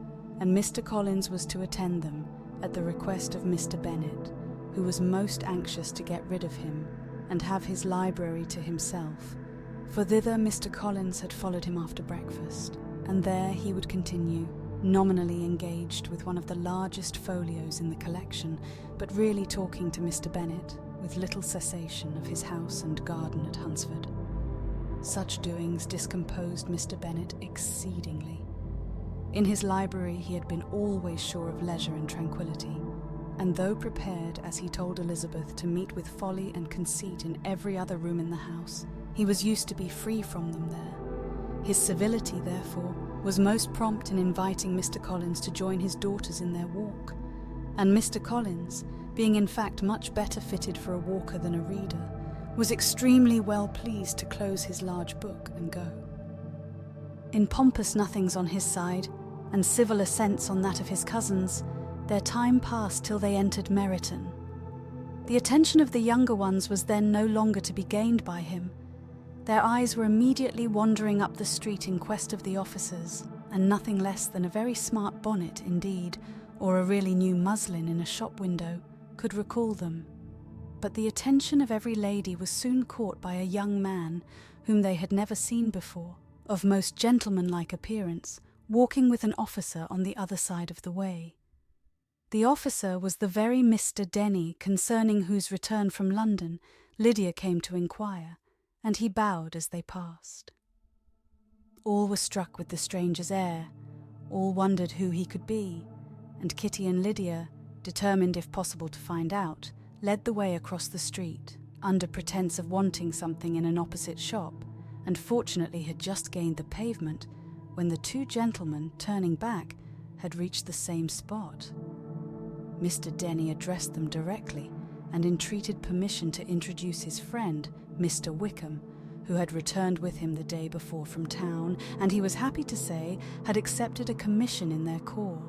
and Mr. Collins was to attend them at the request of Mr. Bennet, who was most anxious to get rid of him and have his library to himself, for thither Mr. Collins had followed him after breakfast, and there he would continue, nominally engaged with one of the largest folios in the collection, but really talking to Mr. Bennet, with little cessation, of his house and garden at Hunsford. Such doings discomposed Mr. Bennet exceedingly. In his library he had been always sure of leisure and tranquillity, and though prepared, as he told Elizabeth, to meet with folly and conceit in every other room in the house, he was used to be free from them there. His civility, therefore, was most prompt in inviting Mr. Collins to join his daughters in their walk, and Mr. Collins, being in fact much better fitted for a walker than a reader, was extremely well pleased to close his large book and go. In pompous nothings on his side, and civil assents on that of his cousins, their time passed till they entered Meryton. The attention of the younger ones was then no longer to be gained by him. Their eyes were immediately wandering up the street in quest of the officers, and nothing less than a very smart bonnet indeed, or a really new muslin in a shop window, could recall them. But the attention of every lady was soon caught by a young man, whom they had never seen before, of most gentlemanlike appearance, walking with an officer on the other side of the way. The officer was the very Mr. Denny concerning whose return from London Lydia came to inquire, and he bowed as they passed. All were struck with the stranger's air, all wondered who he could be, and Kitty and Lydia, determined if possible to find out, led the way across the street, under pretence of wanting something in an opposite shop, and fortunately had just gained the pavement, when the 2 gentlemen, turning back, had reached the same spot. Mr. Denny addressed them directly, and entreated permission to introduce his friend, Mr. Wickham, who had returned with him the day before from town, and he was happy to say had accepted a commission in their corps.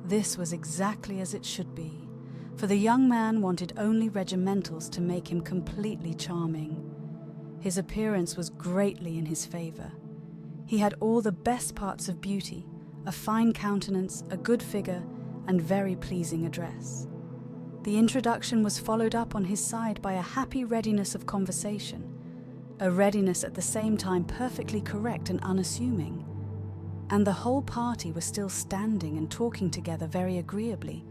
This was exactly as it should be, for the young man wanted only regimentals to make him completely charming. His appearance was greatly in his favour. He had all the best parts of beauty, a fine countenance, a good figure, and very pleasing address. The introduction was followed up on his side by a happy readiness of conversation, a readiness at the same time perfectly correct and unassuming, and the whole party were still standing and talking together very agreeably,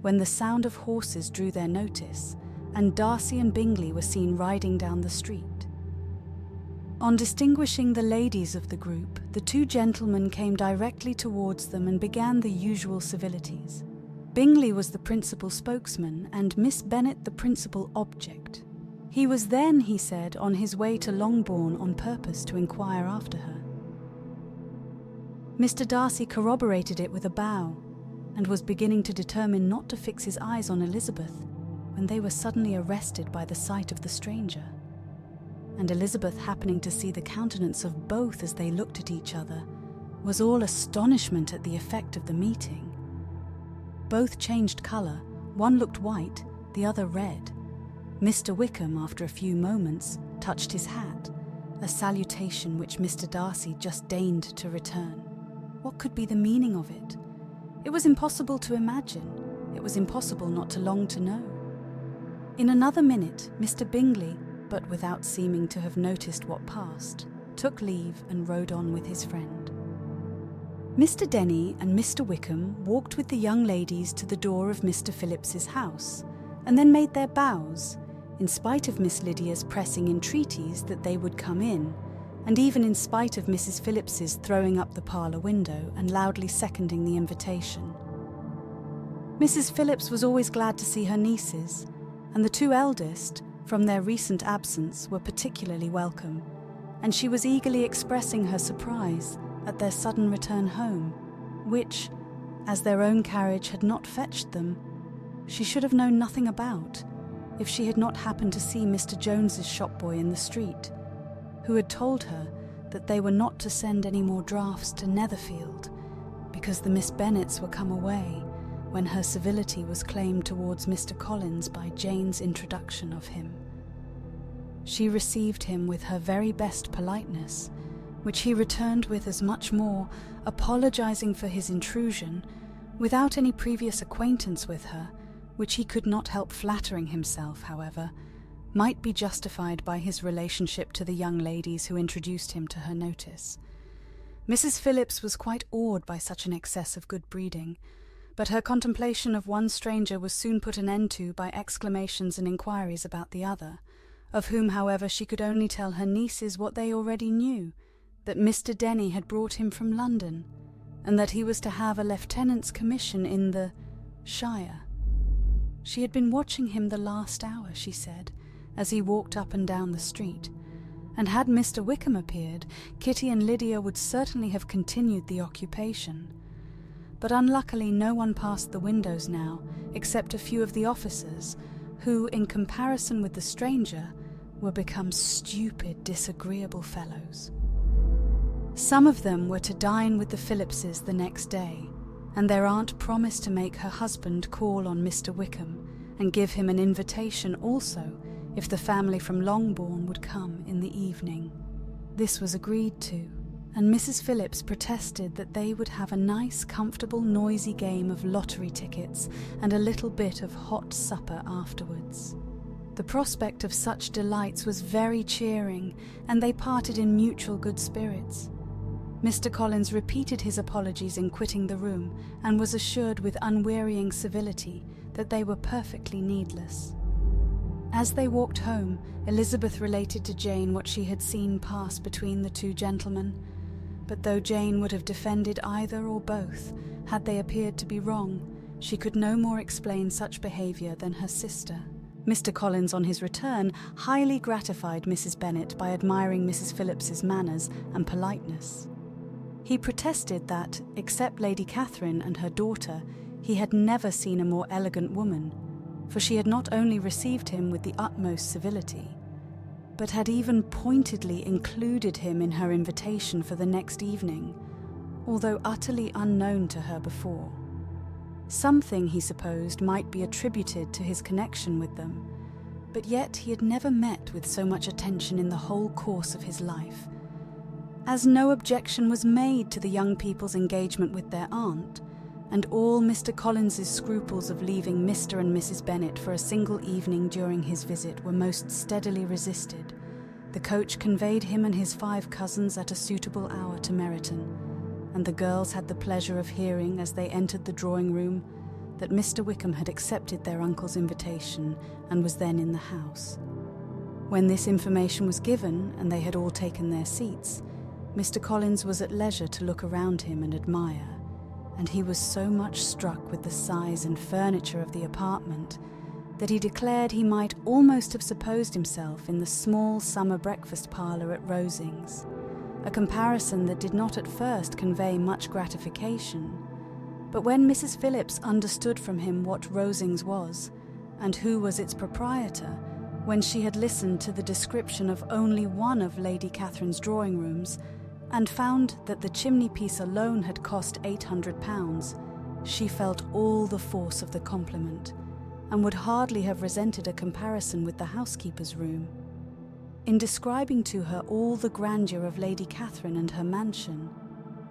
when the sound of horses drew their notice, and Darcy and Bingley were seen riding down the street. On distinguishing the ladies of the group, the 2 gentlemen came directly towards them and began the usual civilities. Bingley was the principal spokesman, and Miss Bennet the principal object. He was then, he said, on his way to Longbourn on purpose to inquire after her. Mr. Darcy corroborated it with a bow, and was beginning to determine not to fix his eyes on Elizabeth, when they were suddenly arrested by the sight of the stranger. And Elizabeth, happening to see the countenance of both as they looked at each other, was all astonishment at the effect of the meeting. Both changed colour, one looked white, the other red. Mr. Wickham, after a few moments, touched his hat, a salutation which Mr. Darcy just deigned to return. What could be the meaning of it? It was impossible to imagine. It was impossible not to long to know. In another minute, Mr. Bingley, but without seeming to have noticed what passed, took leave and rode on with his friend. Mr. Denny and Mr. Wickham walked with the young ladies to the door of Mr. Phillips's house, and then made their bows, in spite of Miss Lydia's pressing entreaties that they would come in, and even in spite of Mrs. Phillips's throwing up the parlour window and loudly seconding the invitation. Mrs. Phillips was always glad to see her nieces, and the two eldest, from their recent absence, were particularly welcome, and she was eagerly expressing her surprise at their sudden return home, which, as their own carriage had not fetched them, she should have known nothing about if she had not happened to see Mr. Jones's shopboy in the street, who had told her that they were not to send any more drafts to Netherfield, because the Miss Bennets were come away when her civility was claimed towards Mr. Collins by Jane's introduction of him. She received him with her very best politeness, which he returned with as much more, apologizing for his intrusion, without any previous acquaintance with her, which he could not help flattering himself, however, might be justified by his relationship to the young ladies who introduced him to her notice. Mrs. Phillips was quite awed by such an excess of good breeding, but her contemplation of one stranger was soon put an end to by exclamations and inquiries about the other, of whom, however, she could only tell her nieces what they already knew, that Mr. Denny had brought him from London, and that he was to have a lieutenant's commission in the shire. She had been watching him the last hour, she said, as he walked up and down the street, and had Mr. Wickham appeared, Kitty and Lydia would certainly have continued the occupation. But unluckily no one passed the windows now, except a few of the officers, who, in comparison with the stranger, were become stupid, disagreeable fellows. Some of them were to dine with the Phillipses the next day, and their aunt promised to make her husband call on Mr. Wickham and give him an invitation also if the family from Longbourn would come in the evening. This was agreed to, and Mrs. Phillips protested that they would have a nice, comfortable, noisy game of lottery tickets and a little bit of hot supper afterwards. The prospect of such delights was very cheering, and they parted in mutual good spirits. Mr. Collins repeated his apologies in quitting the room, and was assured with unwearying civility that they were perfectly needless. As they walked home, Elizabeth related to Jane what she had seen pass between the two gentlemen, but though Jane would have defended either or both, had they appeared to be wrong, she could no more explain such behaviour than her sister. Mr. Collins, on his return, highly gratified Mrs. Bennet by admiring Mrs. Phillips's manners and politeness. He protested that, except Lady Catherine and her daughter, he had never seen a more elegant woman, for she had not only received him with the utmost civility, but had even pointedly included him in her invitation for the next evening, although utterly unknown to her before. Something, he supposed, might be attributed to his connection with them, but yet he had never met with so much attention in the whole course of his life. As no objection was made to the young people's engagement with their aunt, and all Mr. Collins's scruples of leaving Mr. and Mrs. Bennet for a single evening during his visit were most steadily resisted, the coach conveyed him and his 5 cousins at a suitable hour to Meryton, and the girls had the pleasure of hearing, as they entered the drawing-room, that Mr. Wickham had accepted their uncle's invitation and was then in the house. When this information was given, and they had all taken their seats, Mr. Collins was at leisure to look around him and admire, and he was so much struck with the size and furniture of the apartment that he declared he might almost have supposed himself in the small summer breakfast parlour at Rosings, a comparison that did not at first convey much gratification, but when Mrs. Phillips understood from him what Rosings was, and who was its proprietor, when she had listened to the description of only one of Lady Catherine's drawing-rooms, and found that the chimney-piece alone had cost £800, she felt all the force of the compliment, and would hardly have resented a comparison with the housekeeper's room. In describing to her all the grandeur of Lady Catherine and her mansion,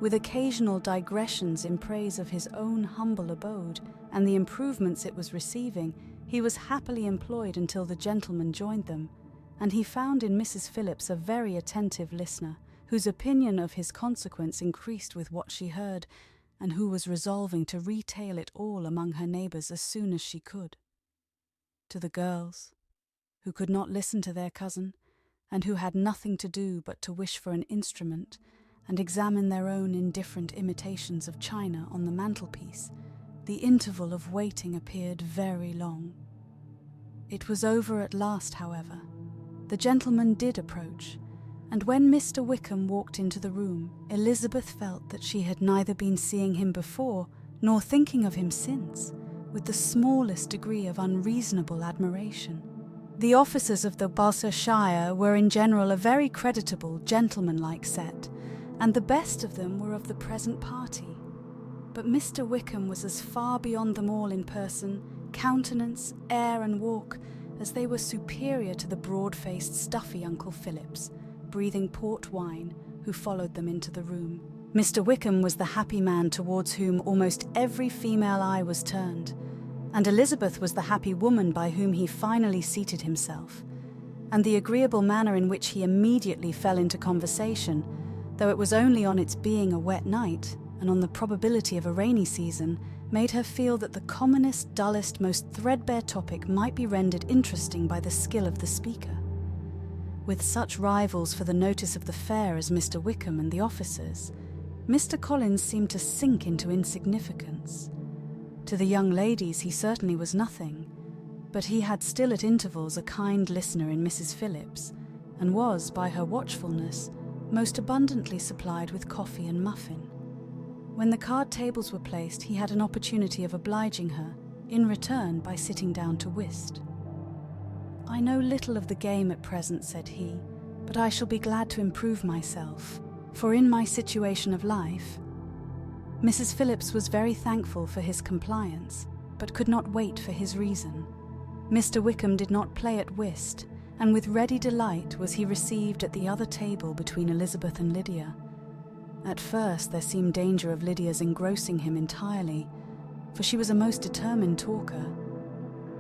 with occasional digressions in praise of his own humble abode and the improvements it was receiving. He was happily employed until the gentleman joined them, and he found in Mrs. Phillips a very attentive listener, whose opinion of his consequence increased with what she heard, and who was resolving to retail it all among her neighbours as soon as she could. To the girls, who could not listen to their cousin, and who had nothing to do but to wish for an instrument and examine their own indifferent imitations of china on the mantelpiece, the interval of waiting appeared very long. It was over at last, however. The gentleman did approach, and when Mr. Wickham walked into the room, Elizabeth felt that she had neither been seeing him before nor thinking of him since, with the smallest degree of unreasonable admiration. The officers of the Shire were in general a very creditable, gentlemanlike set, and the best of them were of the present party. But Mr. Wickham was as far beyond them all in person, countenance, air and walk, as they were superior to the broad-faced, stuffy Uncle Phillips, breathing port wine, who followed them into the room. Mr. Wickham was the happy man towards whom almost every female eye was turned, and Elizabeth was the happy woman by whom he finally seated himself, and the agreeable manner in which he immediately fell into conversation, though it was only on its being a wet night and on the probability of a rainy season, made her feel that the commonest, dullest, most threadbare topic might be rendered interesting by the skill of the speaker. With such rivals for the notice of the fair as Mr. Wickham and the officers, Mr. Collins seemed to sink into insignificance. To the young ladies he certainly was nothing, but he had still at intervals a kind listener in Mrs. Phillips, and was, by her watchfulness, most abundantly supplied with coffee and muffin. When the card tables were placed, he had an opportunity of obliging her, in return, by sitting down to whist. "I know little of the game at present," said he, "but I shall be glad to improve myself, for in my situation of life—" Mrs. Phillips was very thankful for his compliance, but could not wait for his reason. Mr. Wickham did not play at whist, and with ready delight was he received at the other table between Elizabeth and Lydia. At first there seemed danger of Lydia's engrossing him entirely, for she was a most determined talker.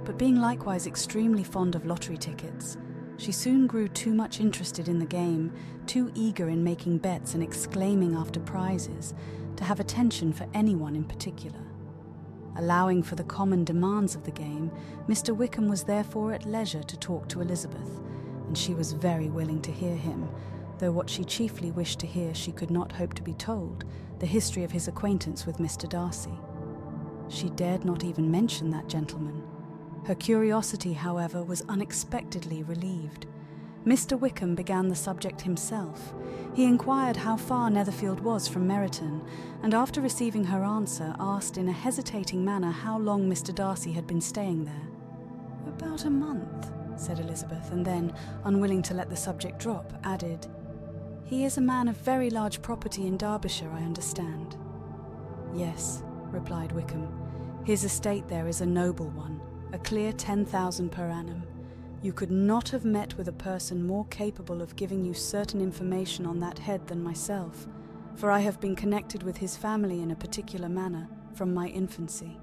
But being likewise extremely fond of lottery tickets, she soon grew too much interested in the game, too eager in making bets and exclaiming after prizes, to have attention for anyone in particular. Allowing for the common demands of the game, Mr. Wickham was therefore at leisure to talk to Elizabeth, and she was very willing to hear him, though what she chiefly wished to hear she could not hope to be told, the history of his acquaintance with Mr. Darcy. She dared not even mention that gentleman. Her curiosity, however, was unexpectedly relieved. Mr. Wickham began the subject himself. He inquired how far Netherfield was from Meryton, and after receiving her answer, asked in a hesitating manner how long Mr. Darcy had been staying there. "About a month," said Elizabeth, and then, unwilling to let the subject drop, added, "He is a man of very large property in Derbyshire, I understand." "Yes," replied Wickham. "His estate there is a noble one, a clear 10,000 per annum. You could not have met with a person more capable of giving you certain information on that head than myself, for I have been connected with his family in a particular manner from my infancy."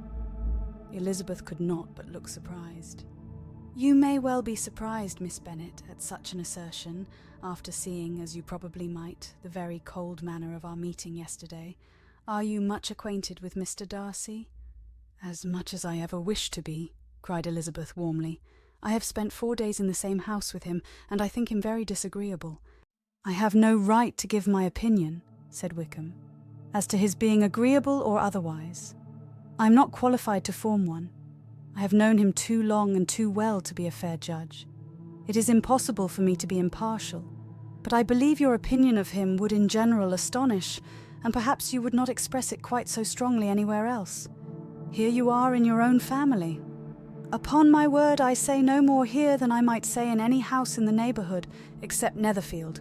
Elizabeth could not but look surprised. "You may well be surprised, Miss Bennet, at such an assertion, after seeing, as you probably might, the very cold manner of our meeting yesterday. Are you much acquainted with Mr. Darcy?" "As much as I ever wished to be," cried Elizabeth warmly. "I have spent 4 days in the same house with him, and I think him very disagreeable." "I have no right to give my opinion," said Wickham, "as to his being agreeable or otherwise. I am not qualified to form one. I have known him too long and too well to be a fair judge. It is impossible for me to be impartial, but I believe your opinion of him would in general astonish, and perhaps you would not express it quite so strongly anywhere else. Here you are in your own family. Upon my word, I say no more here than I might say in any house in the neighbourhood, except Netherfield.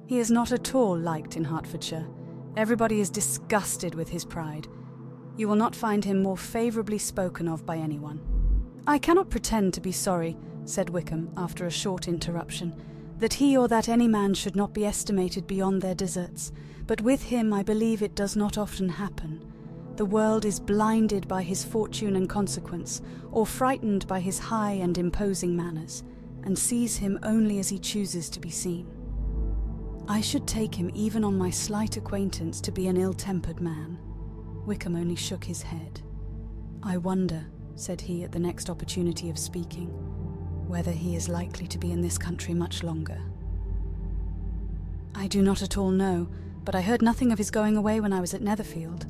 He is not at all liked in Hertfordshire. Everybody is disgusted with his pride. You will not find him more favourably spoken of by anyone." "I cannot pretend to be sorry," said Wickham, after a short interruption, that he or that any man should not be estimated beyond their deserts, but with him I believe it does not often happen. The world is blinded by his fortune and consequence, or frightened by his high and imposing manners, and sees him only as he chooses to be seen. I should take him even on my slight acquaintance to be an ill-tempered man. Wickham only shook his head. I wonder, said he at the next opportunity of speaking, whether he is likely to be in this country much longer. I do not at all know, but I heard nothing of his going away when I was at Netherfield.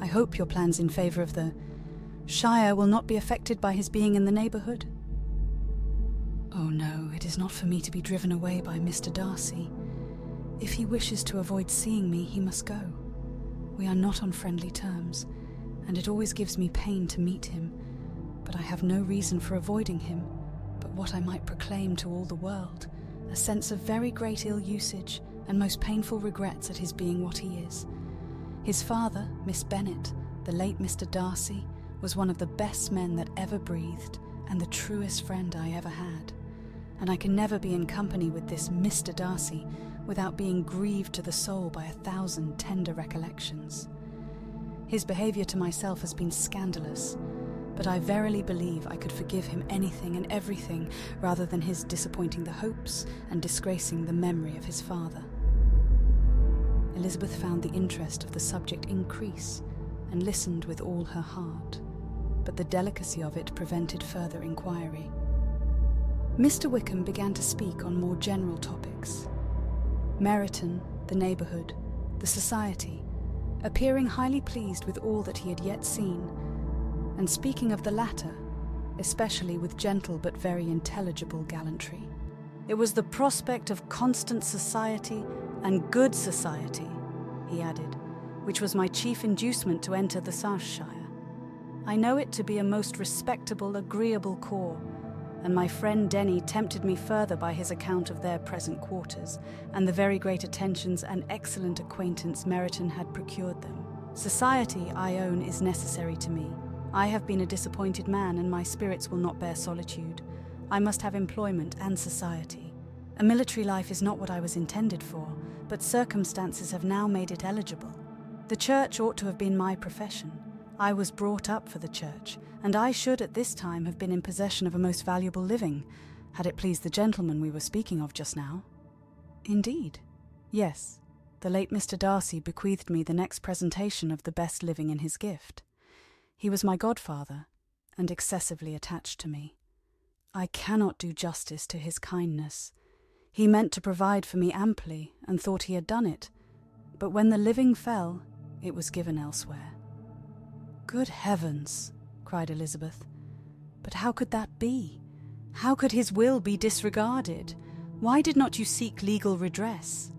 I hope your plans in favour of the Shire will not be affected by his being in the neighbourhood. Oh no, it is not for me to be driven away by Mr. Darcy. If he wishes to avoid seeing me, he must go. We are not on friendly terms, and it always gives me pain to meet him, but I have no reason for avoiding him, but what I might proclaim to all the world, a sense of very great ill-usage and most painful regrets at his being what he is. His father, Miss Bennet, the late Mr. Darcy, was one of the best men that ever breathed, and the truest friend I ever had. And I can never be in company with this Mr. Darcy without being grieved to the soul by 1,000 tender recollections. His behaviour to myself has been scandalous, but I verily believe I could forgive him anything and everything rather than his disappointing the hopes and disgracing the memory of his father. Elizabeth found the interest of the subject increase and listened with all her heart, but the delicacy of it prevented further inquiry. Mr. Wickham began to speak on more general topics. Meryton, the neighbourhood, the society, appearing highly pleased with all that he had yet seen, and speaking of the latter, especially with gentle but very intelligible gallantry. It was the prospect of constant society and good society, he added, which was my chief inducement to enter the Shire. I know it to be a most respectable, agreeable corps, and my friend Denny tempted me further by his account of their present quarters, and the very great attentions and excellent acquaintance Meryton had procured them. Society, I own, is necessary to me. I have been a disappointed man, and my spirits will not bear solitude. I must have employment and society. A military life is not what I was intended for, but circumstances have now made it eligible. The church ought to have been my profession. I was brought up for the church, and I should at this time have been in possession of a most valuable living, had it pleased the gentleman we were speaking of just now. Indeed? Yes. The late Mr. Darcy bequeathed me the next presentation of the best living in his gift. He was my godfather, and excessively attached to me. I cannot do justice to his kindness. He meant to provide for me amply, and thought he had done it, but when the living fell, it was given elsewhere. Good heavens, cried Elizabeth. But how could that be? How could his will be disregarded? Why did not you seek legal redress?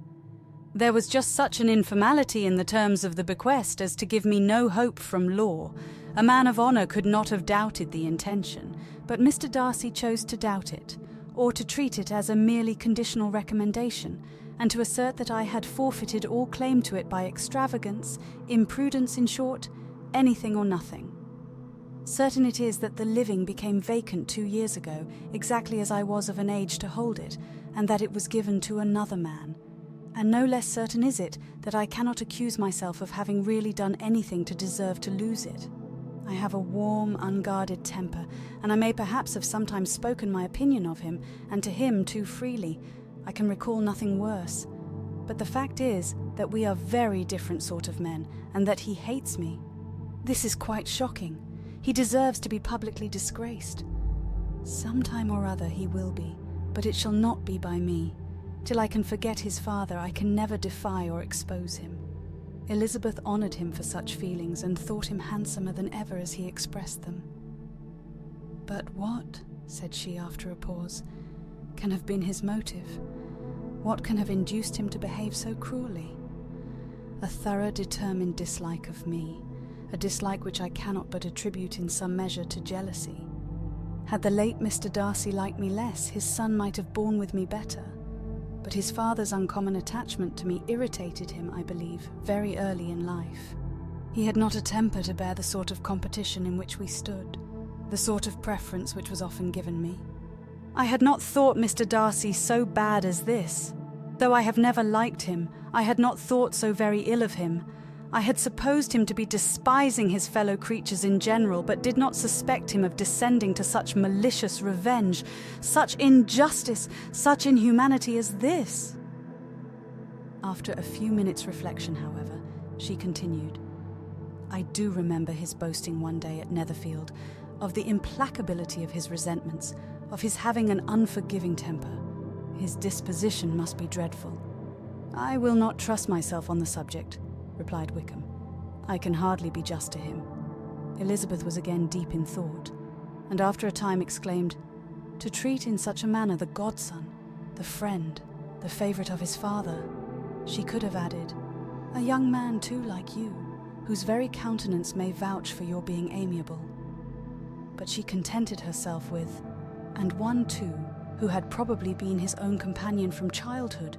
There was just such an informality in the terms of the bequest as to give me no hope from law. A man of honour could not have doubted the intention, but Mr. Darcy chose to doubt it, or to treat it as a merely conditional recommendation, and to assert that I had forfeited all claim to it by extravagance, imprudence, in short, anything or nothing. Certain it is that the living became vacant 2 years ago, exactly as I was of an age to hold it, and that it was given to another man. And no less certain is it that I cannot accuse myself of having really done anything to deserve to lose it. I have a warm, unguarded temper, and I may perhaps have sometimes spoken my opinion of him, and to him too freely. I can recall nothing worse. But the fact is that we are very different sort of men, and that he hates me. This is quite shocking. He deserves to be publicly disgraced. Some time or other he will be, but it shall not be by me. Till I can forget his father, I can never defy or expose him. Elizabeth honoured him for such feelings, and thought him handsomer than ever as he expressed them. But what, said she after a pause, can have been his motive? What can have induced him to behave so cruelly? A thorough, determined dislike of me, a dislike which I cannot but attribute in some measure to jealousy. Had the late Mr. Darcy liked me less, his son might have borne with me better. But his father's uncommon attachment to me irritated him, I believe, very early in life. He had not a temper to bear the sort of competition in which we stood, the sort of preference which was often given me. I had not thought Mr. Darcy so bad as this. Though I have never liked him, I had not thought so very ill of him. I had supposed him to be despising his fellow creatures in general, but did not suspect him of descending to such malicious revenge, such injustice, such inhumanity as this." After a few minutes' reflection, however, she continued, "I do remember his boasting one day at Netherfield of the implacability of his resentments, of his having an unforgiving temper. His disposition must be dreadful." "I will not trust myself on the subject," replied Wickham. "I can hardly be just to him." Elizabeth was again deep in thought, and after a time exclaimed, "To treat in such a manner the godson, the friend, the favourite of his father." She could have added, "A young man too like you, whose very countenance may vouch for your being amiable." But she contented herself with, "And one too, who had probably been his own companion from childhood,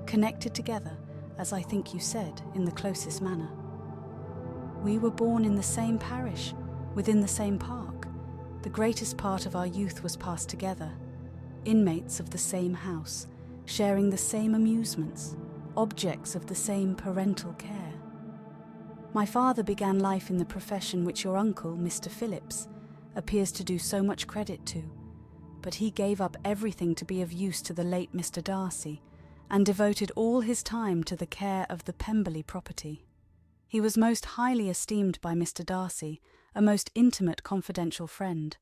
connected together, as I think you said, in the closest manner. We were born in the same parish, within the same park. The greatest part of our youth was passed together, inmates of the same house, sharing the same amusements, objects of the same parental care. My father began life in the profession which your uncle, Mr. Phillips, appears to do so much credit to, but he gave up everything to be of use to the late Mr. Darcy, and devoted all his time to the care of the Pemberley property. He was most highly esteemed by Mr. Darcy, a most intimate confidential friend.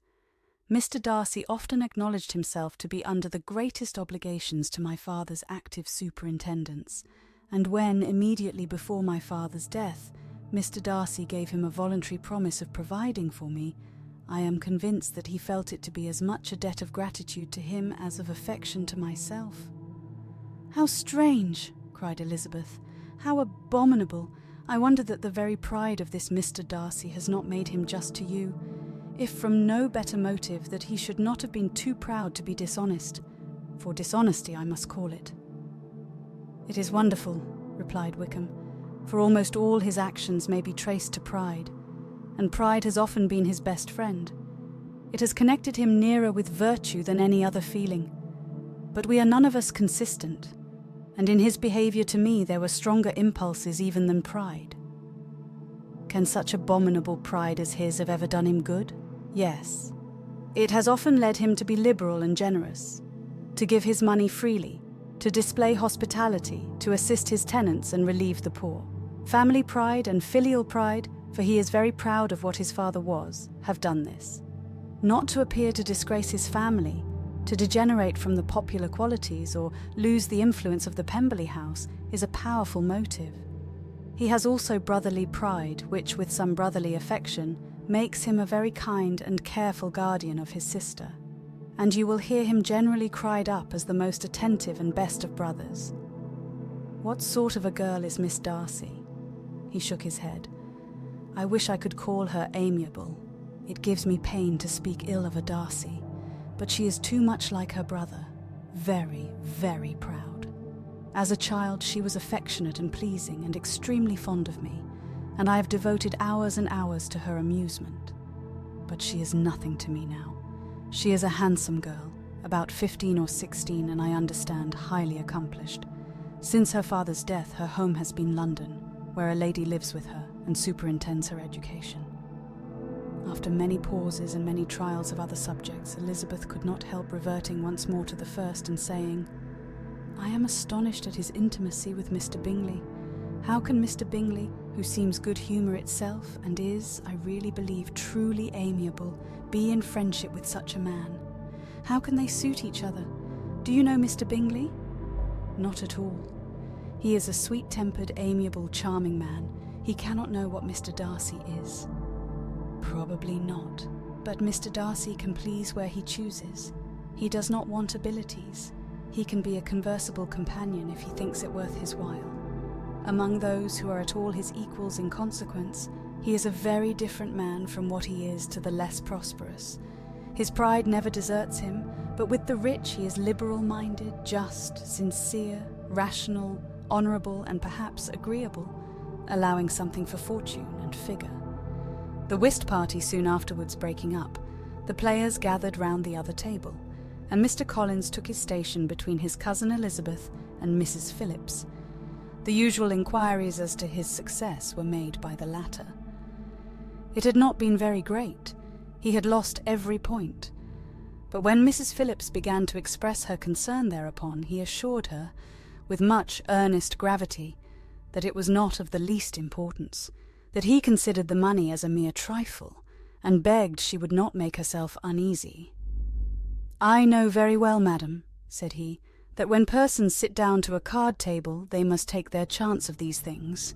Mr. Darcy often acknowledged himself to be under the greatest obligations to my father's active superintendence, and when, immediately before my father's death, Mr. Darcy gave him a voluntary promise of providing for me, I am convinced that he felt it to be as much a debt of gratitude to him as of affection to myself." "How strange!" cried Elizabeth. "How abominable! I wonder that the very pride of this Mr. Darcy has not made him just to you, if from no better motive that he should not have been too proud to be dishonest, for dishonesty I must call it." "It is wonderful," replied Wickham, "for almost all his actions may be traced to pride, and pride has often been his best friend. It has connected him nearer with virtue than any other feeling. But we are none of us consistent, and in his behaviour to me there were stronger impulses even than pride." "Can such abominable pride as his have ever done him good?" "Yes. It has often led him to be liberal and generous, to give his money freely, to display hospitality, to assist his tenants and relieve the poor. Family pride and filial pride, for he is very proud of what his father was, have done this. Not to appear to disgrace his family, to degenerate from the popular qualities or lose the influence of the Pemberley house is a powerful motive. He has also brotherly pride, which, with some brotherly affection, makes him a very kind and careful guardian of his sister, and you will hear him generally cried up as the most attentive and best of brothers. What sort of a girl is Miss Darcy?" He shook his head. "I wish I could call her amiable. It gives me pain to speak ill of a Darcy, but she is too much like her brother, very, very proud. As a child she was affectionate and pleasing and extremely fond of me, and I have devoted hours and hours to her amusement. But she is nothing to me now. She is a handsome girl, about 15 or 16, and I understand highly accomplished. Since her father's death her home has been London, where a lady lives with her and superintends her education." After many pauses and many trials of other subjects, Elizabeth could not help reverting once more to the first and saying, "I am astonished at his intimacy with Mr. Bingley. How can Mr. Bingley, who seems good humour itself, and is, I really believe, truly amiable, be in friendship with such a man? How can they suit each other? Do you know Mr. Bingley?" "Not at all. He is a sweet-tempered, amiable, charming man. He cannot know what Mr. Darcy is." "Probably not. But Mr. Darcy can please where he chooses. He does not want abilities. He can be a conversable companion if he thinks it worth his while. Among those who are at all his equals in consequence, he is a very different man from what he is to the less prosperous. His pride never deserts him, but with the rich he is liberal-minded, just, sincere, rational, honourable, and perhaps agreeable, allowing something for fortune and figure." The whist party soon afterwards breaking up, the players gathered round the other table, and Mr. Collins took his station between his cousin Elizabeth and Mrs. Phillips. The usual inquiries as to his success were made by the latter. It had not been very great. He had lost every point. But when Mrs. Phillips began to express her concern thereupon, he assured her, with much earnest gravity, that it was not of the least importance, that he considered the money as a mere trifle, and begged she would not make herself uneasy. "I know very well, madam," said he, "that when persons sit down to a card table they must take their chance of these things,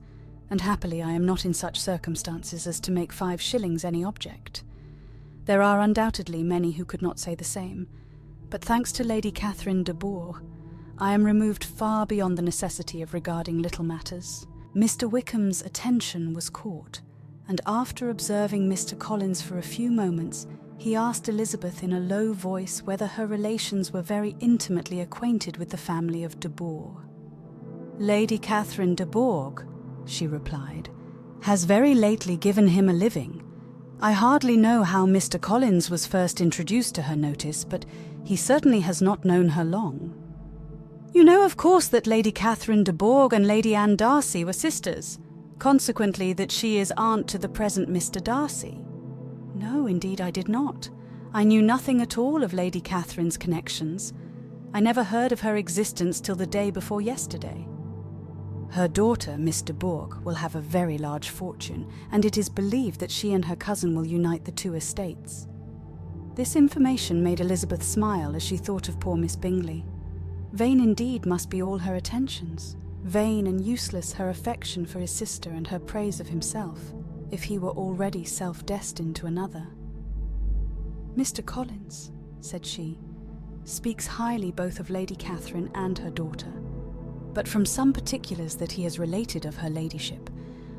and happily I am not in such circumstances as to make 5 shillings any object. There are undoubtedly many who could not say the same, but thanks to Lady Catherine de Bourgh, I am removed far beyond the necessity of regarding little matters." Mr. Wickham's attention was caught, and after observing Mr. Collins for a few moments, he asked Elizabeth in a low voice whether her relations were very intimately acquainted with the family of de Bourgh. "Lady Catherine de Bourgh," she replied, "has very lately given him a living. I hardly know how Mr. Collins was first introduced to her notice, but he certainly has not known her long." "You know, of course, that Lady Catherine de Bourgh and Lady Anne Darcy were sisters, consequently that she is aunt to the present Mr. Darcy." "No, indeed I did not. I knew nothing at all of Lady Catherine's connections. I never heard of her existence till the day before yesterday." "Her daughter, Miss de Bourgh, will have a very large fortune, and it is believed that she and her cousin will unite the 2 estates." This information made Elizabeth smile as she thought of poor Miss Bingley. Vain indeed must be all her attentions, vain and useless her affection for his sister and her praise of himself, if he were already self-destined to another. "Mr. Collins," said she, "speaks highly both of Lady Catherine and her daughter, but from some particulars that he has related of her ladyship,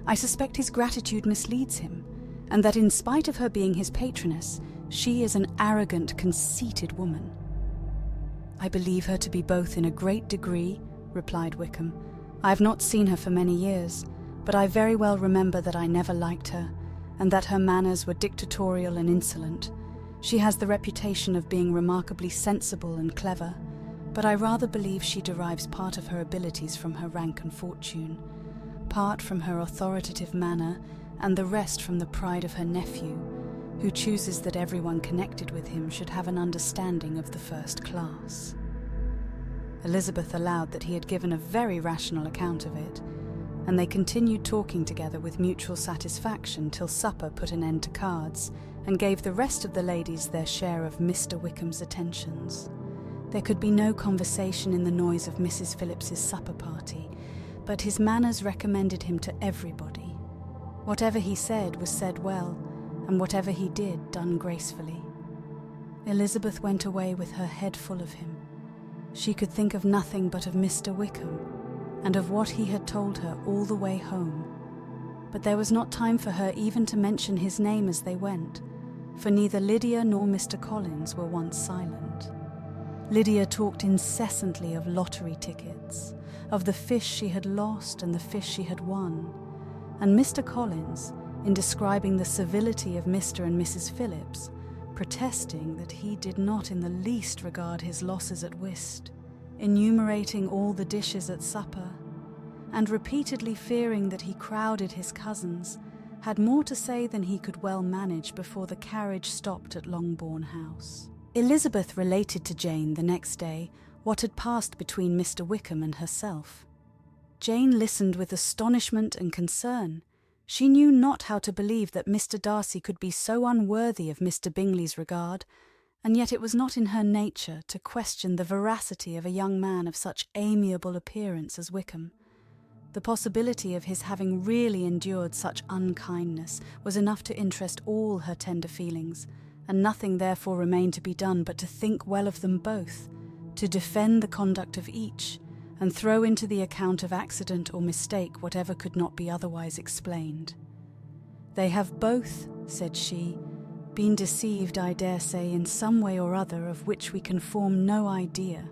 I suspect his gratitude misleads him, and that in spite of her being his patroness, she is an arrogant, conceited woman." "I believe her to be both in a great degree," replied Wickham. "I have not seen her for many years, but I very well remember that I never liked her, and that her manners were dictatorial and insolent. She has the reputation of being remarkably sensible and clever, but I rather believe she derives part of her abilities from her rank and fortune, part from her authoritative manner, and the rest from the pride of her nephew, who chooses that everyone connected with him should have an understanding of the first class." Elizabeth allowed that he had given a very rational account of it, and they continued talking together with mutual satisfaction till supper put an end to cards, and gave the rest of the ladies their share of Mr. Wickham's attentions. There could be no conversation in the noise of Mrs. Phillips's supper party, but his manners recommended him to everybody. Whatever he said was said well, and whatever he did done gracefully. Elizabeth went away with her head full of him. She could think of nothing but of Mr. Wickham, and of what he had told her all the way home. But there was not time for her even to mention his name as they went, for neither Lydia nor Mr. Collins were once silent. Lydia talked incessantly of lottery tickets, of the fish she had lost and the fish she had won, and Mr. Collins, in describing the civility of Mr. and Mrs. Phillips, protesting that he did not in the least regard his losses at whist, enumerating all the dishes at supper, and repeatedly fearing that he crowded his cousins, had more to say than he could well manage before the carriage stopped at Longbourn House. Elizabeth related to Jane the next day what had passed between Mr. Wickham and herself. Jane listened with astonishment and concern. She knew not how to believe that Mr. Darcy could be so unworthy of Mr. Bingley's regard, and yet it was not in her nature to question the veracity of a young man of such amiable appearance as Wickham. The possibility of his having really endured such unkindness was enough to interest all her tender feelings, and nothing therefore remained to be done but to think well of them both, to defend the conduct of each, and throw into the account of accident or mistake whatever could not be otherwise explained. "They have both," said she, "been deceived, I dare say, in some way or other of which we can form no idea.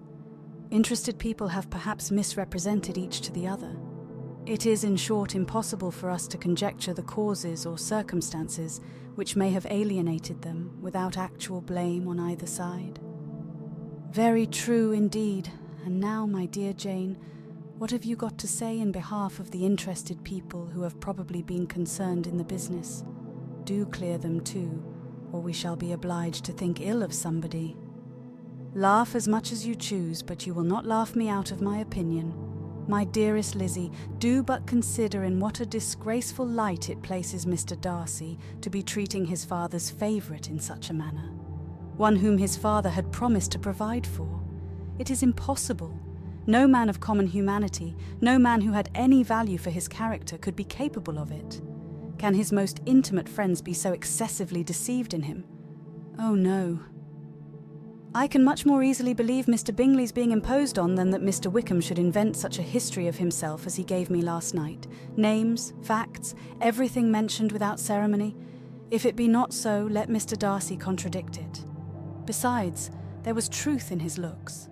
Interested people have perhaps misrepresented each to the other. It is, in short, impossible for us to conjecture the causes or circumstances which may have alienated them without actual blame on either side." Very true indeed. And now, my dear Jane, what have you got to say in behalf of the interested people who have probably been concerned in the business? Do clear them too, or we shall be obliged to think ill of somebody. Laugh as much as you choose, but you will not laugh me out of my opinion. My dearest Lizzie, do but consider in what a disgraceful light it places Mr. Darcy to be treating his father's favourite in such a manner, one whom his father had promised to provide for. It is impossible. No man of common humanity, no man who had any value for his character could be capable of it. Can his most intimate friends be so excessively deceived in him? Oh no. I can much more easily believe Mr. Bingley's being imposed on than that Mr. Wickham should invent such a history of himself as he gave me last night. Names, facts, everything mentioned without ceremony. If it be not so, let Mr. Darcy contradict it. Besides, there was truth in his looks.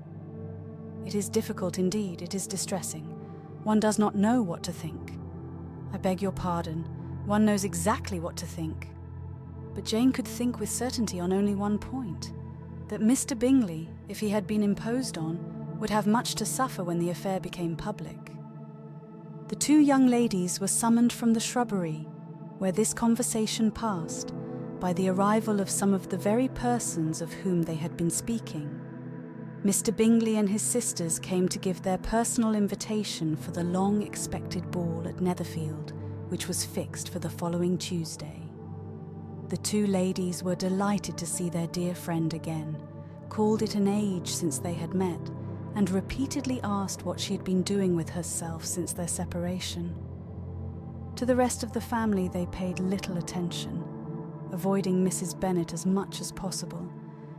It is difficult indeed, it is distressing. One does not know what to think. I beg your pardon, one knows exactly what to think. But Jane could think with certainty on only one point. That Mr. Bingley, if he had been imposed on, would have much to suffer when the affair became public. The two young ladies were summoned from the shrubbery, where this conversation passed, by the arrival of some of the very persons of whom they had been speaking. Mr. Bingley and his sisters came to give their personal invitation for the long-expected ball at Netherfield, which was fixed for the following Tuesday. The two ladies were delighted to see their dear friend again, called it an age since they had met, and repeatedly asked what she had been doing with herself since their separation. To the rest of the family they paid little attention, avoiding Mrs. Bennet as much as possible,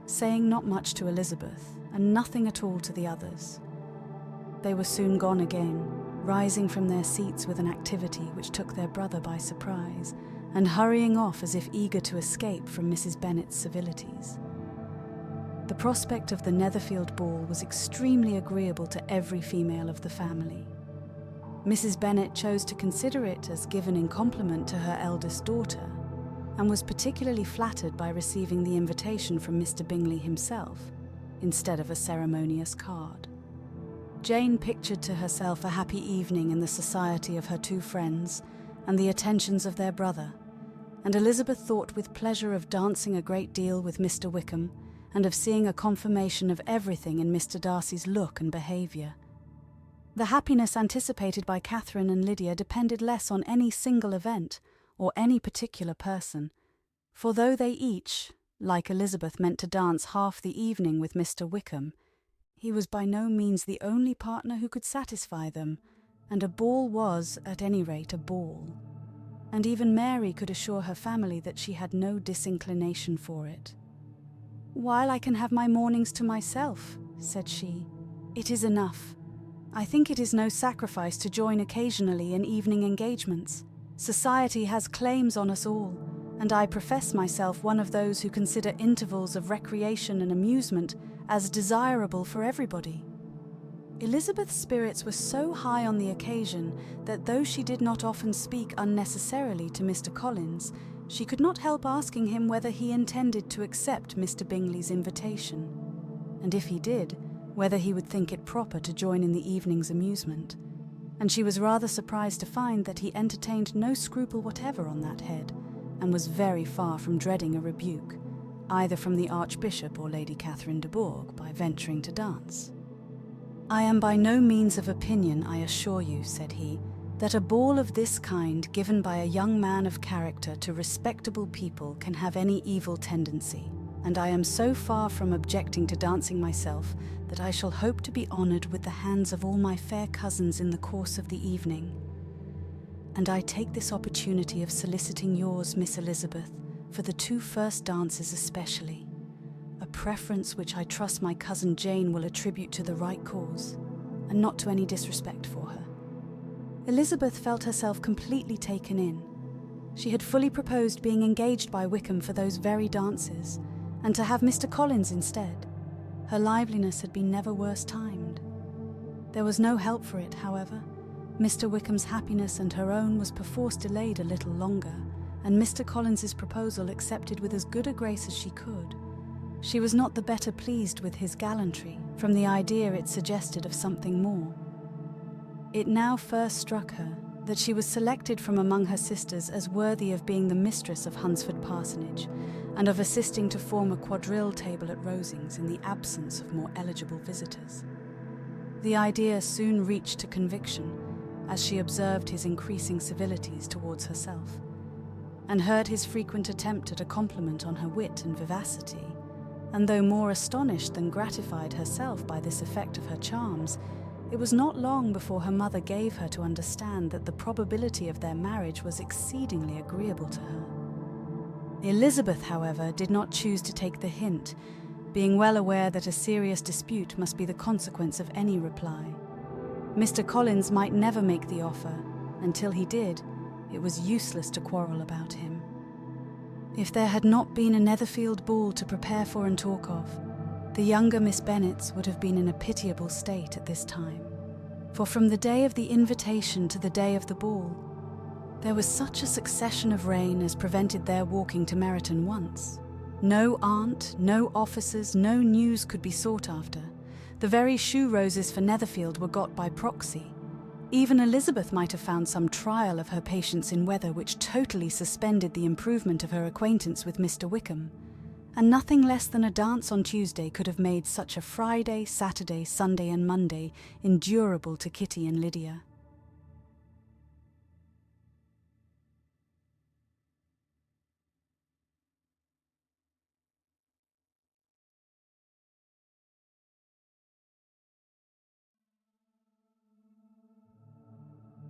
saying not much to Elizabeth, and nothing at all to the others. They were soon gone again, rising from their seats with an activity which took their brother by surprise, and hurrying off as if eager to escape from Mrs. Bennet's civilities. The prospect of the Netherfield ball was extremely agreeable to every female of the family. Mrs. Bennet chose to consider it as given in compliment to her eldest daughter, and was particularly flattered by receiving the invitation from Mr. Bingley himself, instead of a ceremonious card. Jane pictured to herself a happy evening in the society of her two friends, and the attentions of their brother, and Elizabeth thought with pleasure of dancing a great deal with Mr. Wickham, and of seeing a confirmation of everything in Mr. Darcy's look and behaviour. The happiness anticipated by Catherine and Lydia depended less on any single event, or any particular person, for though they each, like Elizabeth, meant to dance half the evening with Mr. Wickham, he was by no means the only partner who could satisfy them, and a ball was, at any rate, a ball. And even Mary could assure her family that she had no disinclination for it. "While I can have my mornings to myself," said she, "it is enough. I think it is no sacrifice to join occasionally in evening engagements. Society has claims on us all, and I profess myself one of those who consider intervals of recreation and amusement as desirable for everybody." Elizabeth's spirits were so high on the occasion that though she did not often speak unnecessarily to Mr. Collins, she could not help asking him whether he intended to accept Mr. Bingley's invitation, and if he did, whether he would think it proper to join in the evening's amusement, and she was rather surprised to find that he entertained no scruple whatever on that head, and was very far from dreading a rebuke, either from the Archbishop or Lady Catherine de Bourgh, by venturing to dance. "I am by no means of opinion, I assure you," said he, "that a ball of this kind given by a young man of character to respectable people can have any evil tendency, and I am so far from objecting to dancing myself that I shall hope to be honoured with the hands of all my fair cousins in the course of the evening. And I take this opportunity of soliciting yours, Miss Elizabeth, for the two first dances especially, a preference which I trust my cousin Jane will attribute to the right cause, and not to any disrespect for her." Elizabeth felt herself completely taken in. She had fully proposed being engaged by Wickham for those very dances, and to have Mr. Collins instead. Her liveliness had been never worse timed. There was no help for it, however. Mr. Wickham's happiness and her own was perforce delayed a little longer, and Mr. Collins's proposal accepted with as good a grace as she could. she was not the better pleased with his gallantry, from the idea it suggested of something more. It now first struck her that she was selected from among her sisters as worthy of being the mistress of Hunsford Parsonage, and of assisting to form a quadrille table at Rosings in the absence of more eligible visitors. The idea soon reached to conviction, as she observed his increasing civilities towards herself, and heard his frequent attempt at a compliment on her wit and vivacity, and though more astonished than gratified herself by this effect of her charms, it was not long before her mother gave her to understand that the probability of their marriage was exceedingly agreeable to her. Elizabeth, however, did not choose to take the hint, being well aware that a serious dispute must be the consequence of any reply. Mr. Collins might never make the offer. Until he did, it was useless to quarrel about him. If there had not been a Netherfield ball to prepare for and talk of, the younger Miss Bennets would have been in a pitiable state at this time. For from the day of the invitation to the day of the ball, there was such a succession of rain as prevented their walking to Meryton once. No aunt, no officers, no news could be sought after. The very shoe roses for Netherfield were got by proxy. Even Elizabeth might have found some trial of her patience in weather which totally suspended the improvement of her acquaintance with Mr. Wickham, and nothing less than a dance on Tuesday could have made such a Friday, Saturday, Sunday and Monday endurable to Kitty and Lydia.